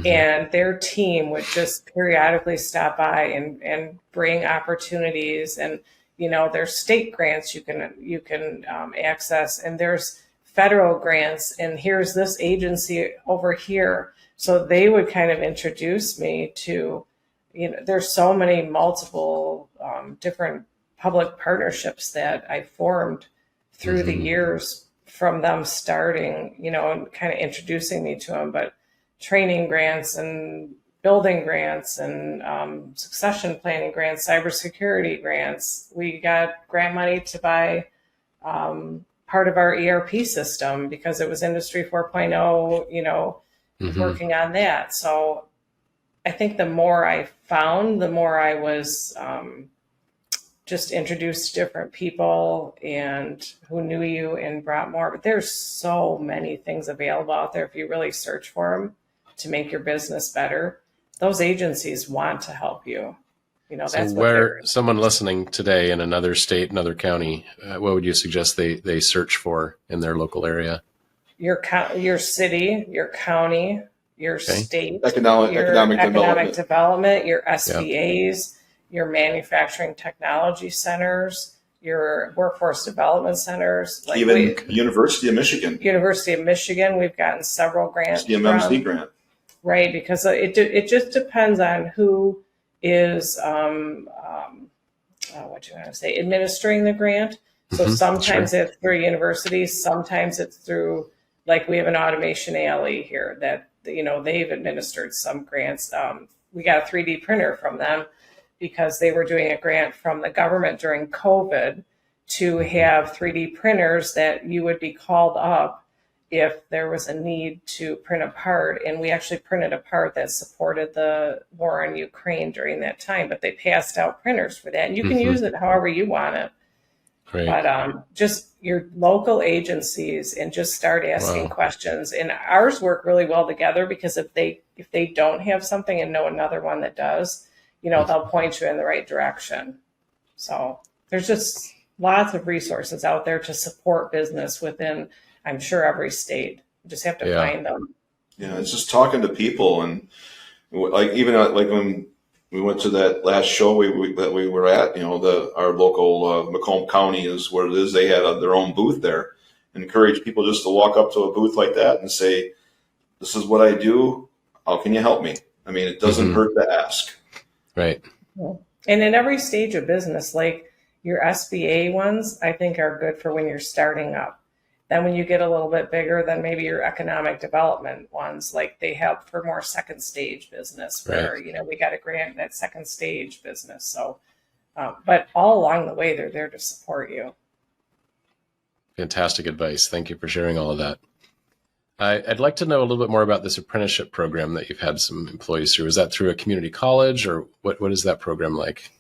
And their team would just periodically stop by and bring opportunities. And, there's state grants you can access, and there's federal grants, and here's this agency over here. So they would kind of introduce me to, there's so many multiple different public partnerships that I formed through the years from them starting, and kind of introducing me to them. But training grants and building grants and succession planning grants, cybersecurity grants. We got grant money to buy part of our ERP system because it was Industry 4.0, working on that. So I think the more I found, the more I was just introduced to different people and who knew you and brought more. But there's so many things available out there if you really search for them to make your business better. Those agencies want to help you. That's so where someone listening today in another state, another county, what would you suggest they search for in their local area? Your city, your county, your state, economic development, your SBAs, your manufacturing technology centers, your workforce development centers. Like even University of Michigan. We've gotten several grants. CMMC grant. Right, because it just depends on who is administering the grant. So sometimes it's through universities, sometimes it's through, like, we have an automation ALE here that they've administered some grants. We got a 3D printer from them because they were doing a grant from the government during COVID to have 3D printers that you would be called up if there was a need to print a part. And we actually printed a part that supported the war in Ukraine during that time, but they passed out printers for that. And you can use it however you want it. Great. But just your local agencies, and just start asking questions. And ours work really well together because if they don't have something and know another one that does, they'll point you in the right direction. So there's just lots of resources out there to support business within I'm sure every state. You just have to find them. Yeah, it's just talking to people, and like even like when we went to that last show that we were at, our local Macomb County is where it is. They had their own booth there. Encourage people just to walk up to a booth like that and say, "This is what I do. How can you help me?" I mean, it doesn't hurt to ask. Right. And in every stage of business, like your SBA ones, I think are good for when you're starting up. Then when you get a little bit bigger, then maybe your economic development ones, like they help for more second stage business where, we got a grant in that second stage business. So, but all along the way, they're there to support you. Fantastic advice. Thank you for sharing all of that. I'd like to know a little bit more about this apprenticeship program that you've had some employees through. Is that through a community college, or what is that program like?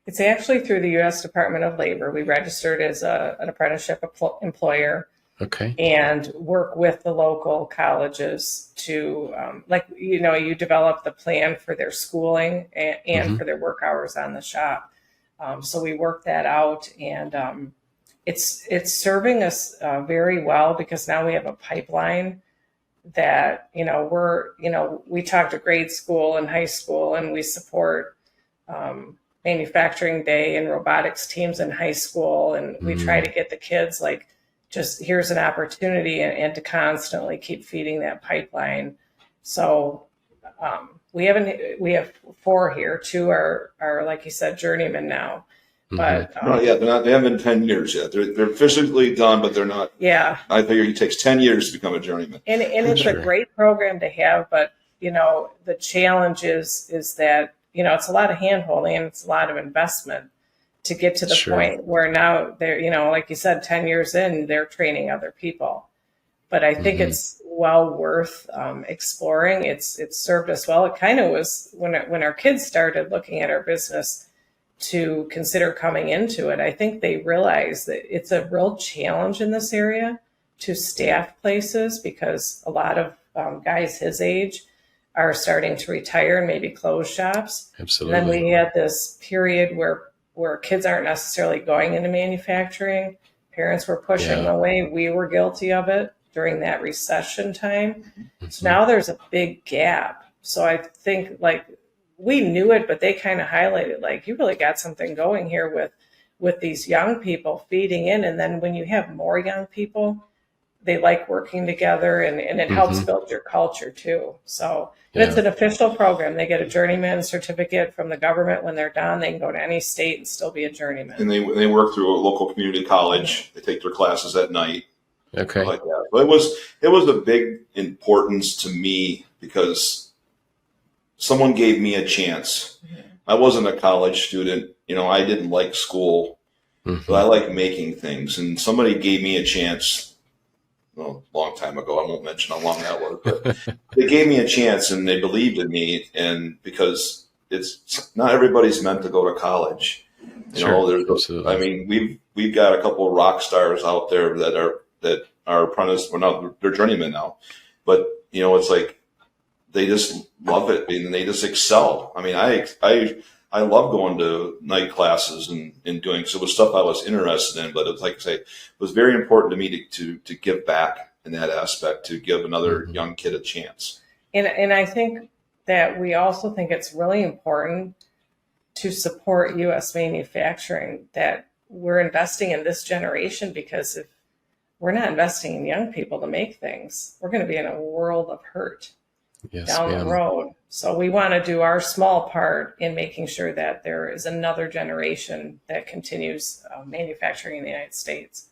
It's actually through the U.S. Department of Labor. We registered as an apprenticeship employer. Okay. And work with the local colleges to, you develop the plan for their schooling and for their work hours on the shop. So we work that out, and it's serving us very well, because now we have a pipeline that, we talk to grade school and high school, and we support manufacturing day and robotics teams in high school. And we try to get the kids just here's an opportunity, and to constantly keep feeding that pipeline. So we have 4 here. 2 are like you said, journeymen now. But they haven't been 10 years yet. They're physically done, but they're not. Yeah. I figure it takes 10 years to become a journeyman. And it's a great program to have, but the challenge is that it's a lot of hand holding, and it's a lot of investment to get to the point where now they're, like you said, 10 years in, they're training other people. But I think it's well worth exploring. It's served us well. It kind of was when our kids started looking at our business to consider coming into it. I think they realized that it's a real challenge in this area to staff places, because a lot of guys his age are starting to retire and maybe close shops. Absolutely. And then we had this period where kids aren't necessarily going into manufacturing. Parents were pushing them away. We were guilty of it during that recession time. So now there's a big gap. So I think we knew it, but they kind of highlighted you really got something going here with these young people feeding in. And then when you have more young people, they like working together, and it helps build your culture too. So it's an official program. They get a journeyman certificate from the government when they're done. They can go to any state and still be a journeyman. And they work through a local community college. They take their classes at night. Okay. Like that. But it was a big importance to me, because someone gave me a chance. I wasn't a college student. I didn't like school, but I like making things. And somebody gave me a chance a long time ago. I won't mention how long that was, but they gave me a chance, and they believed in me. And because it's not everybody's meant to go to college. Absolutely. I mean, we've got a couple of rock stars out there that are apprentice. Well, no, they're journeymen now, but it's like, they just love it, and they just excel. I mean, I love going to night classes and doing, so it was stuff I was interested in, but it was, like I say, it was very important to me to give back in that aspect, to give another young kid a chance. And I think that we also think it's really important to support U.S. manufacturing, that we're investing in this generation, because if we're not investing in young people to make things, we're going to be in a world of hurt down the road. So we want to do our small part in making sure that there is another generation that continues manufacturing in the United States.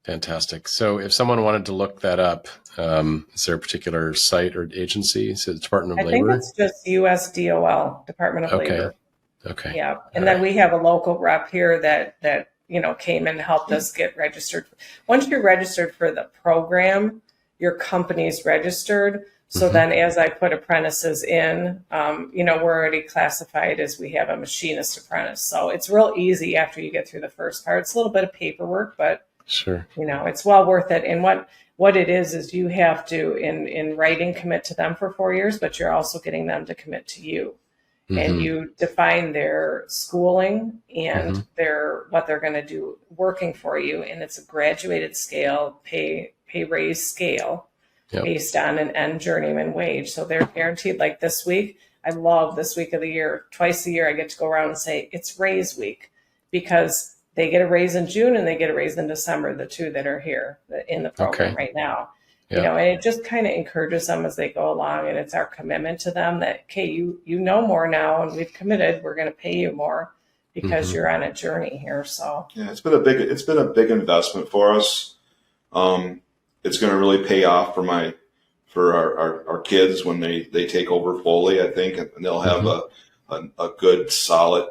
Fantastic. So if someone wanted to look that up, is there a particular site or agency? So the Department of Labor? I think it's just USDOL, Department of Labor. Okay. Yeah. And then we have a local rep here that came and helped us get registered. Once you're registered for the program, your company's registered. So then as I put apprentices in, we're already classified as we have a machinist apprentice. So it's real easy after you get through the first part. It's a little bit of paperwork, but it's well worth it. And what it is you have to, in writing, commit to them for 4 years, but you're also getting them to commit to you. and you define their schooling and what they're going to do working for you, and it's a graduated scale pay raise scale based on an end journeyman wage. So they're guaranteed. Like this week, I love this week of the year. Twice a year, I get to go around and say it's raise week, because they get a raise in June and they get a raise in December, the two that are here in the program right now. You know, and it just kind of encourages them as they go along, and it's our commitment to them that, okay, you know more now, and we've committed, we're going to pay you more because you're on a journey here. So yeah, it's been a big investment for us. It's going to really pay off for our kids when they take over fully, I think, and they'll have a good, solid,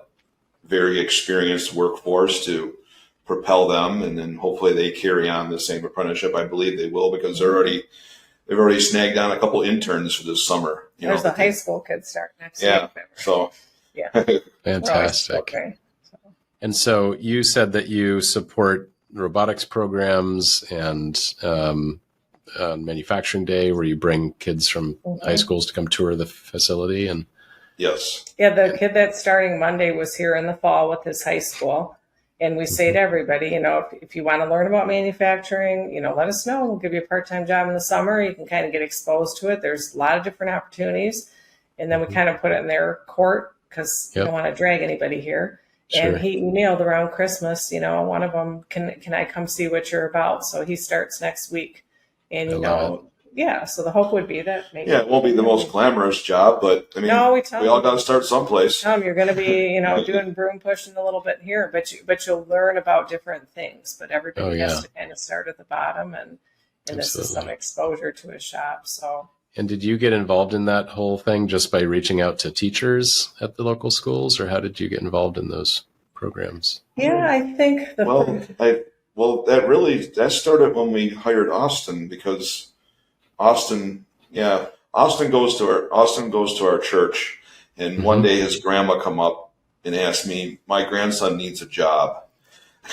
very experienced workforce to propel them, and then hopefully they carry on the same apprenticeship. I believe they will, because they've already snagged down a couple interns for this summer. There's the high school kids start next week. So fantastic. And so you said that you support robotics programs and manufacturing day, where you bring kids from high schools to come tour the facility. And yes, the kid that's starting Monday was here in the fall with his high school. And we say to everybody, you know, if you want to learn about manufacturing, you know, let us know. We'll give you a part-time job in the summer. You can kind of get exposed to it. There's a lot of different opportunities. And then we kind of put it in their court, because we don't want to drag anybody here. Sure. And he emailed around Christmas, you know, one of them, can I come see what you're about? So he starts next week. And, you know, so the hope would be that maybe. Yeah, it won't be the most glamorous job, but I mean, we all got to start someplace. Tell them you're going to be, you know, doing broom pushing a little bit here, but you'll learn about different things. But everybody has to kind of start at the bottom, and this is some exposure to a shop. So. And did you get involved in that whole thing just by reaching out to teachers at the local schools, or how did you get involved in those programs? Yeah, I think that started when we hired Austin, because Austin goes to our church, and one day his grandma come up and asked me, "My grandson needs a job."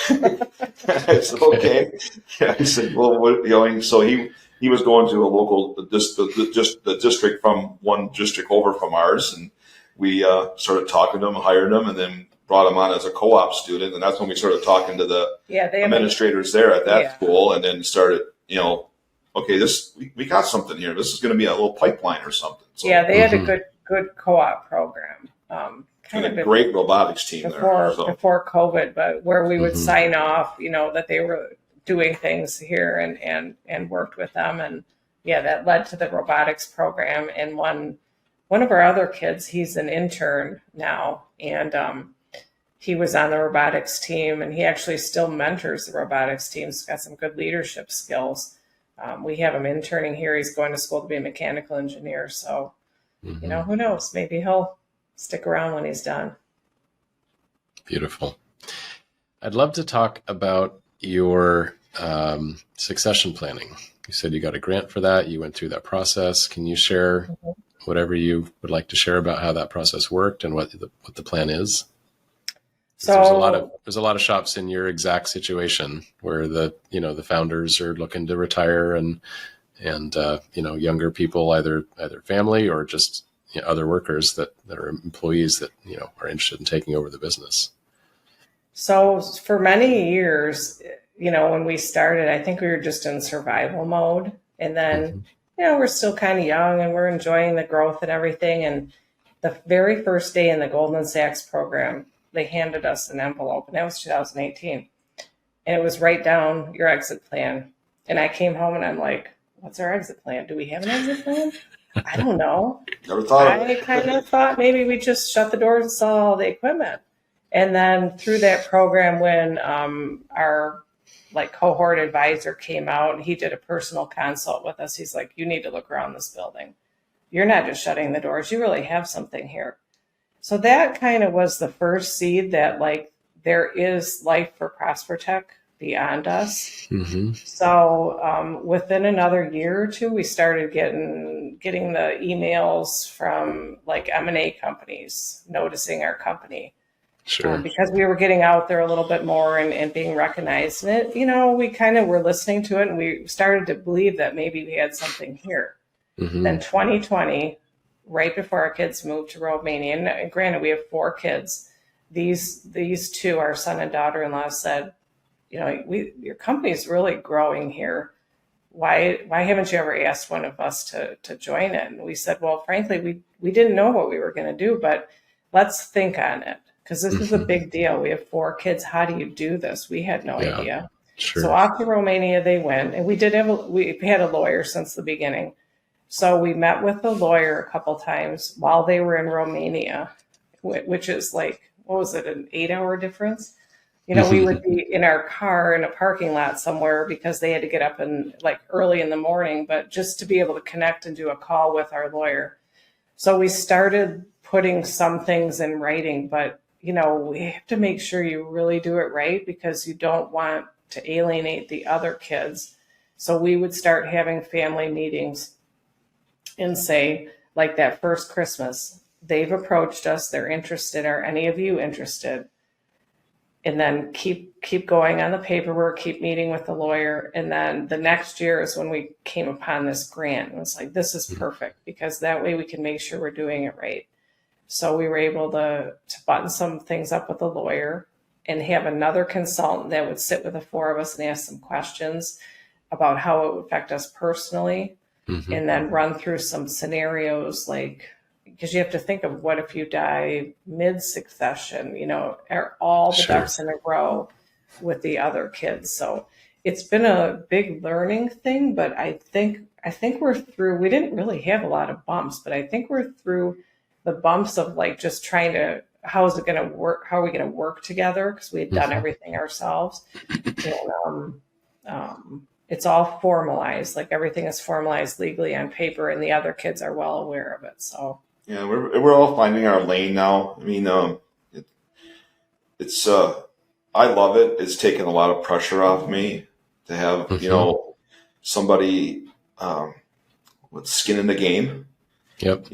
I said, "Okay." I said, "Well, what?" You know, so he was going to a local the district from one district over from ours, and we started talking to him, hired him, and then brought him on as a co-op student, and that's when we started talking to the administrators there at that school, and then started, you know, okay, we got something here. This is going to be a little pipeline or something. So, they had a good co-op program. Kind of great robotics team before COVID, but where we would sign off, you know, that they were doing things here, and worked with them, and that led to the robotics program. And one of our other kids, he's an intern now, and he was on the robotics team, and he actually still mentors the robotics team. He's got some good leadership skills. We have him interning here. He's going to school to be a mechanical engineer. So, you know, who knows? Maybe he'll stick around when he's done. Beautiful. I'd love to talk about your succession planning. You said you got a grant for that. You went through that process. Can you share whatever you would like to share about how that process worked and what the plan is? So there's a lot of shops in your exact situation where the founders are looking to retire, and younger people, either family or just other workers that are employees that are interested in taking over the business. So for many years, when we started, I think we were just in survival mode, and then we're still kind of young and we're enjoying the growth and everything. And the very first day in the Goldman Sachs program, they handed us an envelope, and that was 2018. And it was write down your exit plan. And I came home and I'm like, what's our exit plan? Do we have an exit plan? I don't know. Never thought of it. I kind of thought maybe we just shut the doors and sell all the equipment. And then through that program, when our cohort advisor came out, and he did a personal consult with us, he's like, you need to look around this building. You're not just shutting the doors. You really have something here. So that kind of was the first seed that there is life for rosper-Tech beyond us. So within another year or two, we started getting the emails from M&A companies noticing our company. Sure. Because we were getting out there a little bit more and being recognized. And we kind of were listening to it, and we started to believe that maybe we had something here. Then 2020, right before our kids moved to Romania. And granted, we have 4 kids. These 2, our son and daughter-in-law, said, your company's really growing here. Why haven't you ever asked one of us to join it? And we said, well, frankly, we didn't know what we were going to do, but let's think on it, because this is a big deal. We have 4 kids. How do you do this? We had no idea. Sure. So off to Romania they went, and we had a lawyer since the beginning. So we met with the lawyer a couple times while they were in Romania, which is like, what was it, an 8-hour difference? We would be in our car in a parking lot somewhere because they had to get up and like early in the morning, but just to be able to connect and do a call with our lawyer. So we started putting some things in writing, but we have to make sure you really do it right, because you don't want to alienate the other kids. So we would start having family meetings and say, like that first Christmas, they've approached us, they're interested. Are any of you interested? And then keep going on the paperwork, keep meeting with the lawyer. And then the next year is when we came upon this grant. And it was like, this is perfect, because that way we can make sure we're doing it right. So we were able to button some things up with the lawyer and have another consultant that would sit with the 4 of us and ask some questions about how it would affect us personally, and then run through some scenarios, like, because you have to think of, what if you die mid-succession, are all the ducks in a row with the other kids. So it's been a big learning thing, but I think we're through. We didn't really have a lot of bumps, but I think we're through the bumps of like just trying to, how is it going to work? How are we going to work together? Because we had done everything ourselves. And it's all formalized, like everything is formalized legally on paper, and the other kids are well aware of it. So yeah, we're all finding our lane now. I mean, it's I love it. It's taken a lot of pressure off me to have somebody with skin in the game. Yep.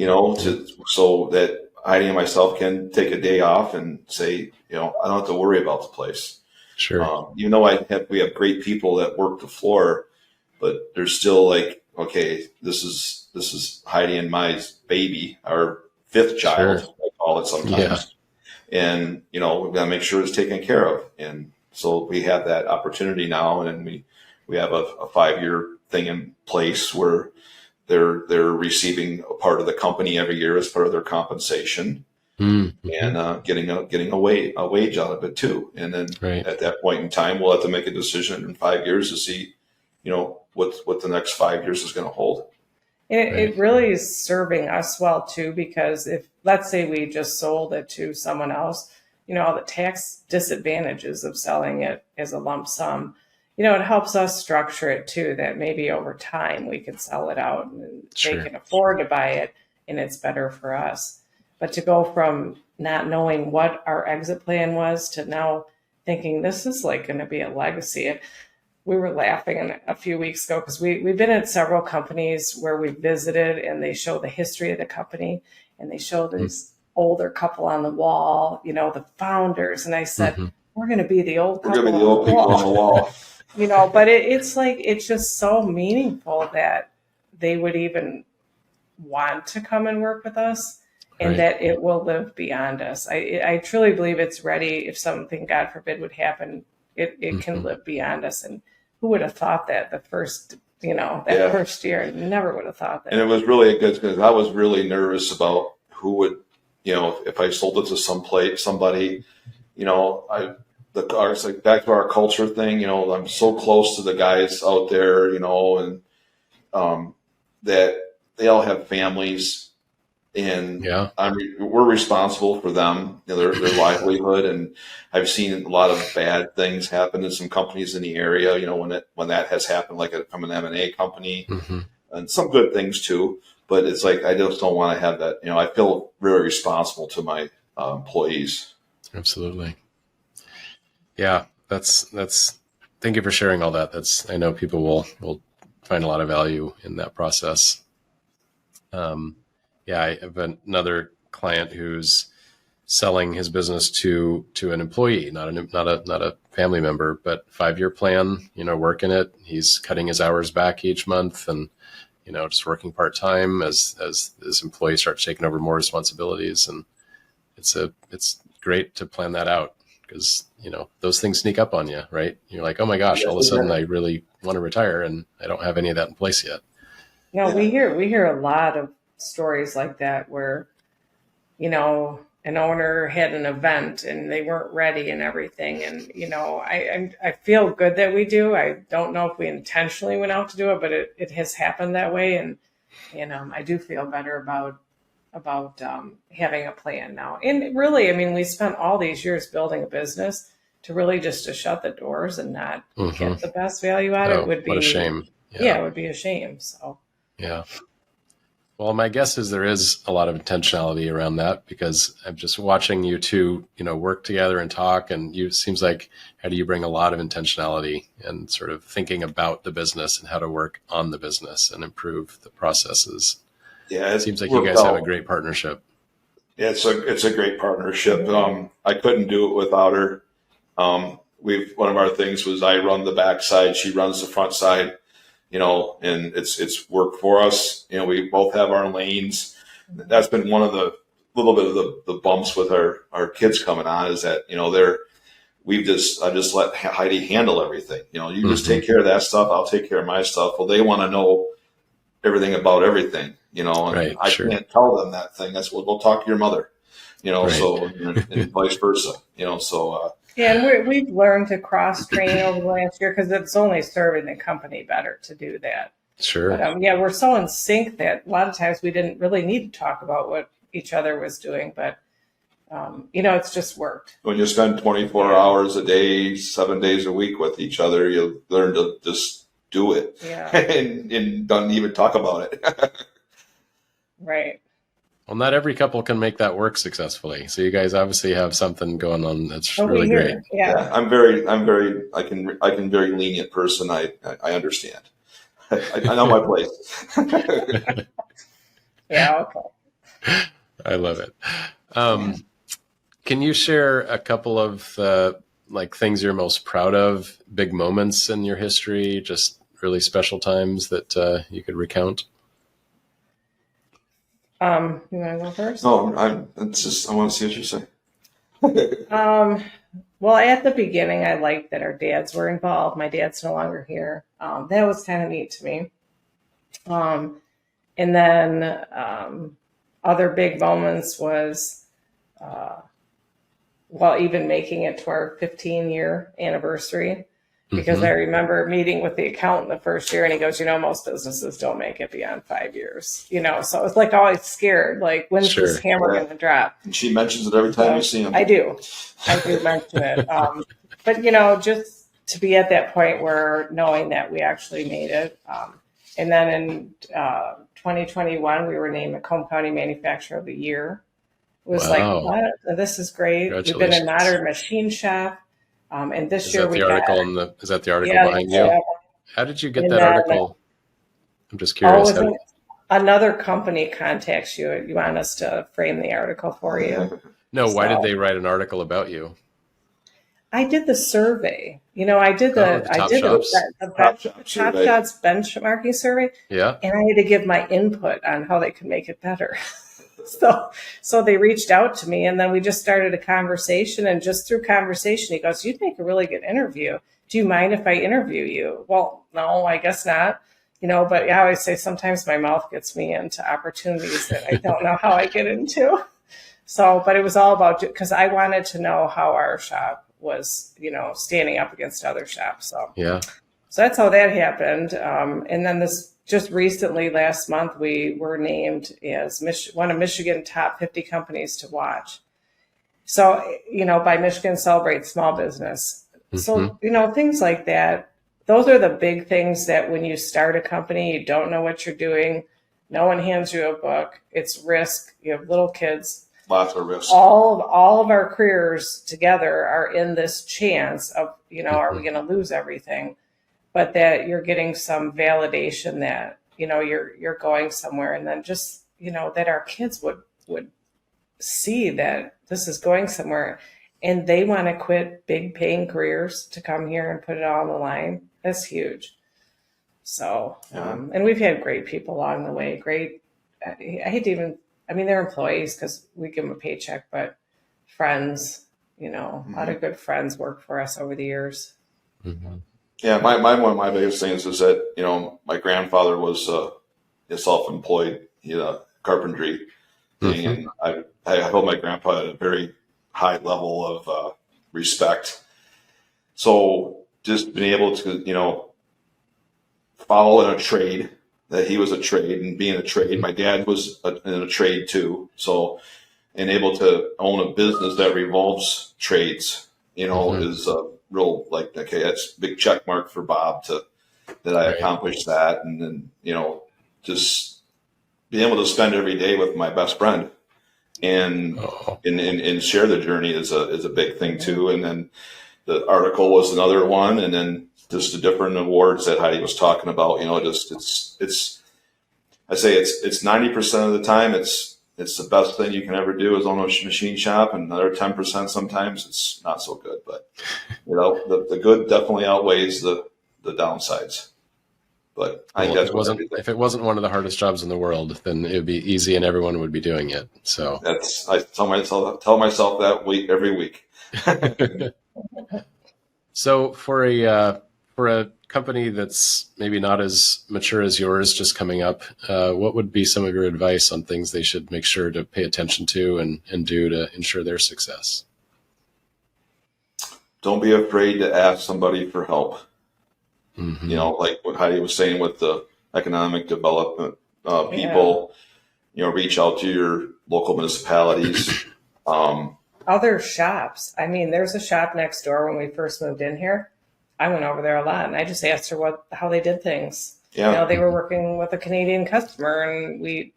So that Heidi and myself can take a day off and say, I don't have to worry about the place. Sure. Even though we have great people that work the floor, but there's still like, okay, this is Heidi and my baby, our 5th child, I call it sometimes. Yeah. And, we've got to make sure it's taken care of. And so we have that opportunity now, and we have a 5-year thing in place where they're receiving a part of the company every year as part of their compensation. And getting a wage out of it too. And then at that point in time, we'll have to make a decision in 5 years to see, what the next 5 years is going to hold. And it really is serving us well too, because if, let's say, we just sold it to someone else, all the tax disadvantages of selling it as a lump sum, it helps us structure it too, that maybe over time we could sell it out and they can afford to buy it, and it's better for us. But to go from not knowing what our exit plan was to now thinking this is like going to be a legacy. We were laughing a few weeks ago because we've been at several companies where we visited, and they show the history of the company, and they show this older couple on the wall, the founders. And I said, we're going to be the old couple. We're going to be the old people on the wall. But it's like, it's just so meaningful that they would even want to come and work with us. And that it will live beyond us. I truly believe it's ready. If something, God forbid, would happen, it can live beyond us. And who would have thought that the first, first year? Never would have thought that. And it was really good, because I was really nervous about who would, if I sold it to somebody, it's like back to our culture thing. I'm so close to the guys out there, and that they all have families. And we're responsible for them, their livelihood. And I've seen a lot of bad things happen in some companies in the area, when that has happened, like from an M&A company, and some good things too. But it's like, I just don't want to have that. I feel very responsible to my employees. Absolutely. Yeah, that's. Thank you for sharing all that. I know people will find a lot of value in that process. I have another client who's selling his business to an employee, not a family member, but 5-year plan, working it. He's cutting his hours back each month, and, just working part-time as employees start taking over more responsibilities. And it's great to plan that out, because, those things sneak up on you, right? You're like, oh my gosh, all of a sudden I really want to retire and I don't have any of that in place yet. No, we hear a lot of stories like that where, an owner had an event and they weren't ready and everything. And, I feel good that we do. I don't know if we intentionally went out to do it, but it has happened that way. And, I do feel better about having a plan now. And really, we spent all these years building a business to really just to shut the doors and not get the best value out of it would be what a shame. Yeah, it would be a shame. So, yeah. Well, my guess is there is a lot of intentionality around that, because I'm just watching you two, work together and talk, and it seems like, how do you bring a lot of intentionality and sort of thinking about the business and how to work on the business and improve the processes. Yeah, it seems like you guys have a great partnership. Yeah, it's a great partnership. I couldn't do it without her. One of our things was I run the back side, she runs the front side. And it's worked for us. We both have our lanes. That's been one of the little bit of the bumps with our kids coming on, is that, I just let Heidi handle everything. You just take care of that stuff. I'll take care of my stuff. Well, they want to know everything about everything, and right, I can't tell them that thing. That's, well, go talk to your mother, right. So, and vice versa, so, yeah, and we've learned to cross-train over the last year, because it's only serving the company better to do that. Sure. But, we're so in sync that a lot of times we didn't really need to talk about what each other was doing, but, it's just worked. When you spend 24 hours a day, 7 days a week with each other, you learn to just do it. Yeah. and don't even talk about it. Right. Well, not every couple can make that work successfully. So you guys obviously have something going on that's really great. Yeah. I'm I can very lenient person. I understand. I know my place. Yeah. Okay. I love it. Can you share a couple of things you're most proud of, big moments in your history, just really special times that you could recount? You want to go first? No, I want to see what you say. Well, at the beginning, I liked that our dads were involved. My dad's no longer here. That was kind of neat to me. And then other big moments was, even making it to our 15-year anniversary. Because I remember meeting with the accountant the first year, and he goes, most businesses don't make it beyond 5 years, so it's like always scared, like, when's this hammer going to drop? And she mentions it every time you see him. I do mention it. But, just to be at that point where knowing that we actually made it. And then in 2021, we were named Macomb County Manufacturer of the Year. It was like, what? This is great. We've been a modern machine shop. And this year we got... Is that the article behind you? Yeah. How did you get that article? I'm just curious. Another company contacts you. You want us to frame the article for you. No, why did they write an article about you? I did the survey. I did the Top Shots benchmarking survey. Yeah. And I had to give my input on how they could make it better. So they reached out to me, and then we just started a conversation, and just through conversation, he goes, "You'd make a really good interview. Do you mind if I interview you?" Well, no, I guess not. But I always say sometimes my mouth gets me into opportunities that I don't know how I get into. So, but it was all about, because I wanted to know how our shop was, standing up against other shops. So, yeah. So that's how that happened. And then just recently, last month, we were named as one of Michigan's top 50 companies to watch. So, by Michigan Celebrates Small Business. So, things like that. Those are the big things that when you start a company, you don't know what you're doing. No one hands you a book. It's risk. You have little kids. Lots of risk. All of our careers together are in this chance of, are we going to lose everything? But that you're getting some validation that, you're going somewhere, and then just, that our kids would see that this is going somewhere, and they want to quit big paying careers to come here and put it all on the line. That's huge. So, and we've had great people along the way. Great, I hate to even, I mean, they're employees because we give them a paycheck, but friends, you know, a lot of good friends work for us over the years. Yeah, one of my biggest things is that, you know, my grandfather was self-employed, carpentry thing, and I held my grandpa at a very high level of respect. So just being able to, you know, follow in a trade, that he was a trade and being a trade. My dad was in a trade too. So, and able to own a business that revolves trades, you know, is a real, like, okay, that's a big check mark for Bob that I accomplished that. And then, you know, just being able to spend every day with my best friend and share the journey is a big thing too. And then the article was another one. And then just the different awards that Heidi was talking about, you know, just I say it's 90% of the time it's the best thing you can ever do is own a machine shop, and another 10% sometimes it's not so good. But you know, the good definitely outweighs the downsides. But I think if it wasn't one of the hardest jobs in the world, then it would be easy and everyone would be doing it. So I tell myself that every week. So for a company that's maybe not as mature as yours, just coming up, what would be some of your advice on things they should make sure to pay attention to and do to ensure their success? Don't be afraid to ask somebody for help. You know, like what Heidi was saying with the economic development people, you know, reach out to your local municipalities. Other shops. I mean, there's a shop next door when we first moved in here. I went over there a lot, and I just asked her how they did things. Yeah. You know, they were working with a Canadian customer, and it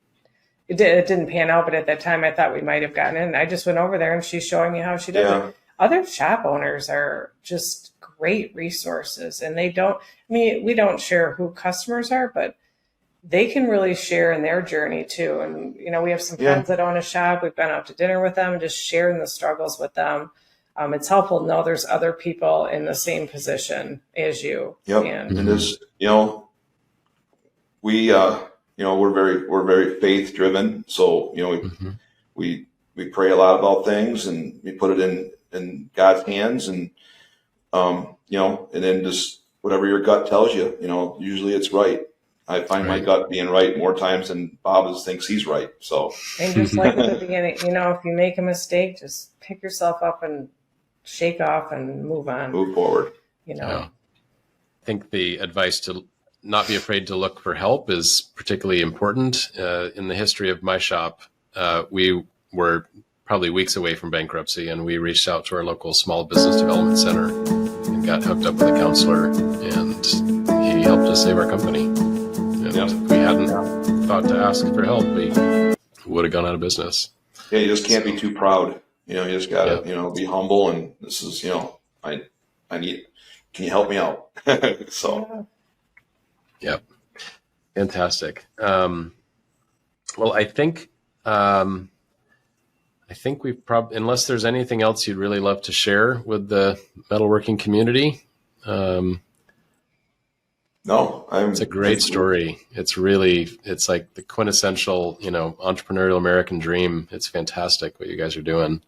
didn't pan out, but at that time I thought we might have gotten in. I just went over there, and she's showing me how she does it. Other shop owners are just great resources, and we don't share who customers are, but they can really share in their journey too. And, you know, we have some friends that own a shop. We've gone out to dinner with them, just sharing the struggles with them. It's helpful to know there's other people in the same position as you. Yep. And there's, you know, we, you know, we're very faith driven. So, you know, we pray a lot about things, and we put it in God's hands, and, you know, and then just whatever your gut tells you, you know, usually it's right. I find my gut being right more times than Bob thinks he's right. So, and just like at the beginning, you know, if you make a mistake, just pick yourself up and shake off and move on. Move forward. You know, I think the advice to not be afraid to look for help is particularly important. In the history of my shop, we were probably weeks away from bankruptcy, and we reached out to our local small business development center and got hooked up with a counselor, and he helped us save our company. And if we hadn't thought to ask for help, we would have gone out of business. Yeah, you just can't be too proud. You know, you just gotta, you know, be humble, and this is, you know, I need, can you help me out? So. Yep. Fantastic. Well, I think we've probably, unless there's anything else you'd really love to share with the metalworking community. No, it's a great story. It's like the quintessential, you know, entrepreneurial American dream. It's fantastic what you guys are doing.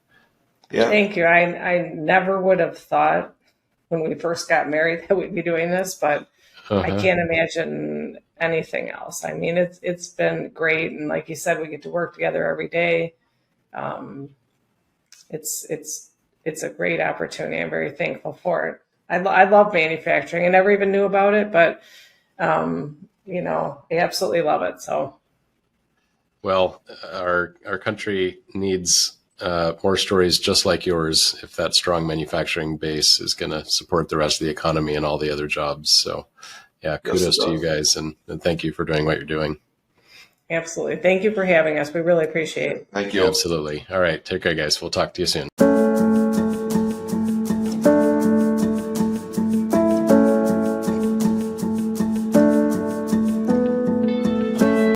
Yeah. Thank you. I never would have thought when we first got married that we'd be doing this, but I can't imagine anything else. I mean, it's been great. And like you said, we get to work together every day. It's a great opportunity. I'm very thankful for it. I love manufacturing. I never even knew about it, but, you know, I absolutely love it. So. Well, our country needs more stories just like yours if that strong manufacturing base is going to support the rest of the economy and all the other jobs. So, yeah, kudos to you guys, and thank you for doing what you're doing. Absolutely. Thank you for having us. We really appreciate it. Thank you. Absolutely. All right. Take care, guys. We'll talk to you soon.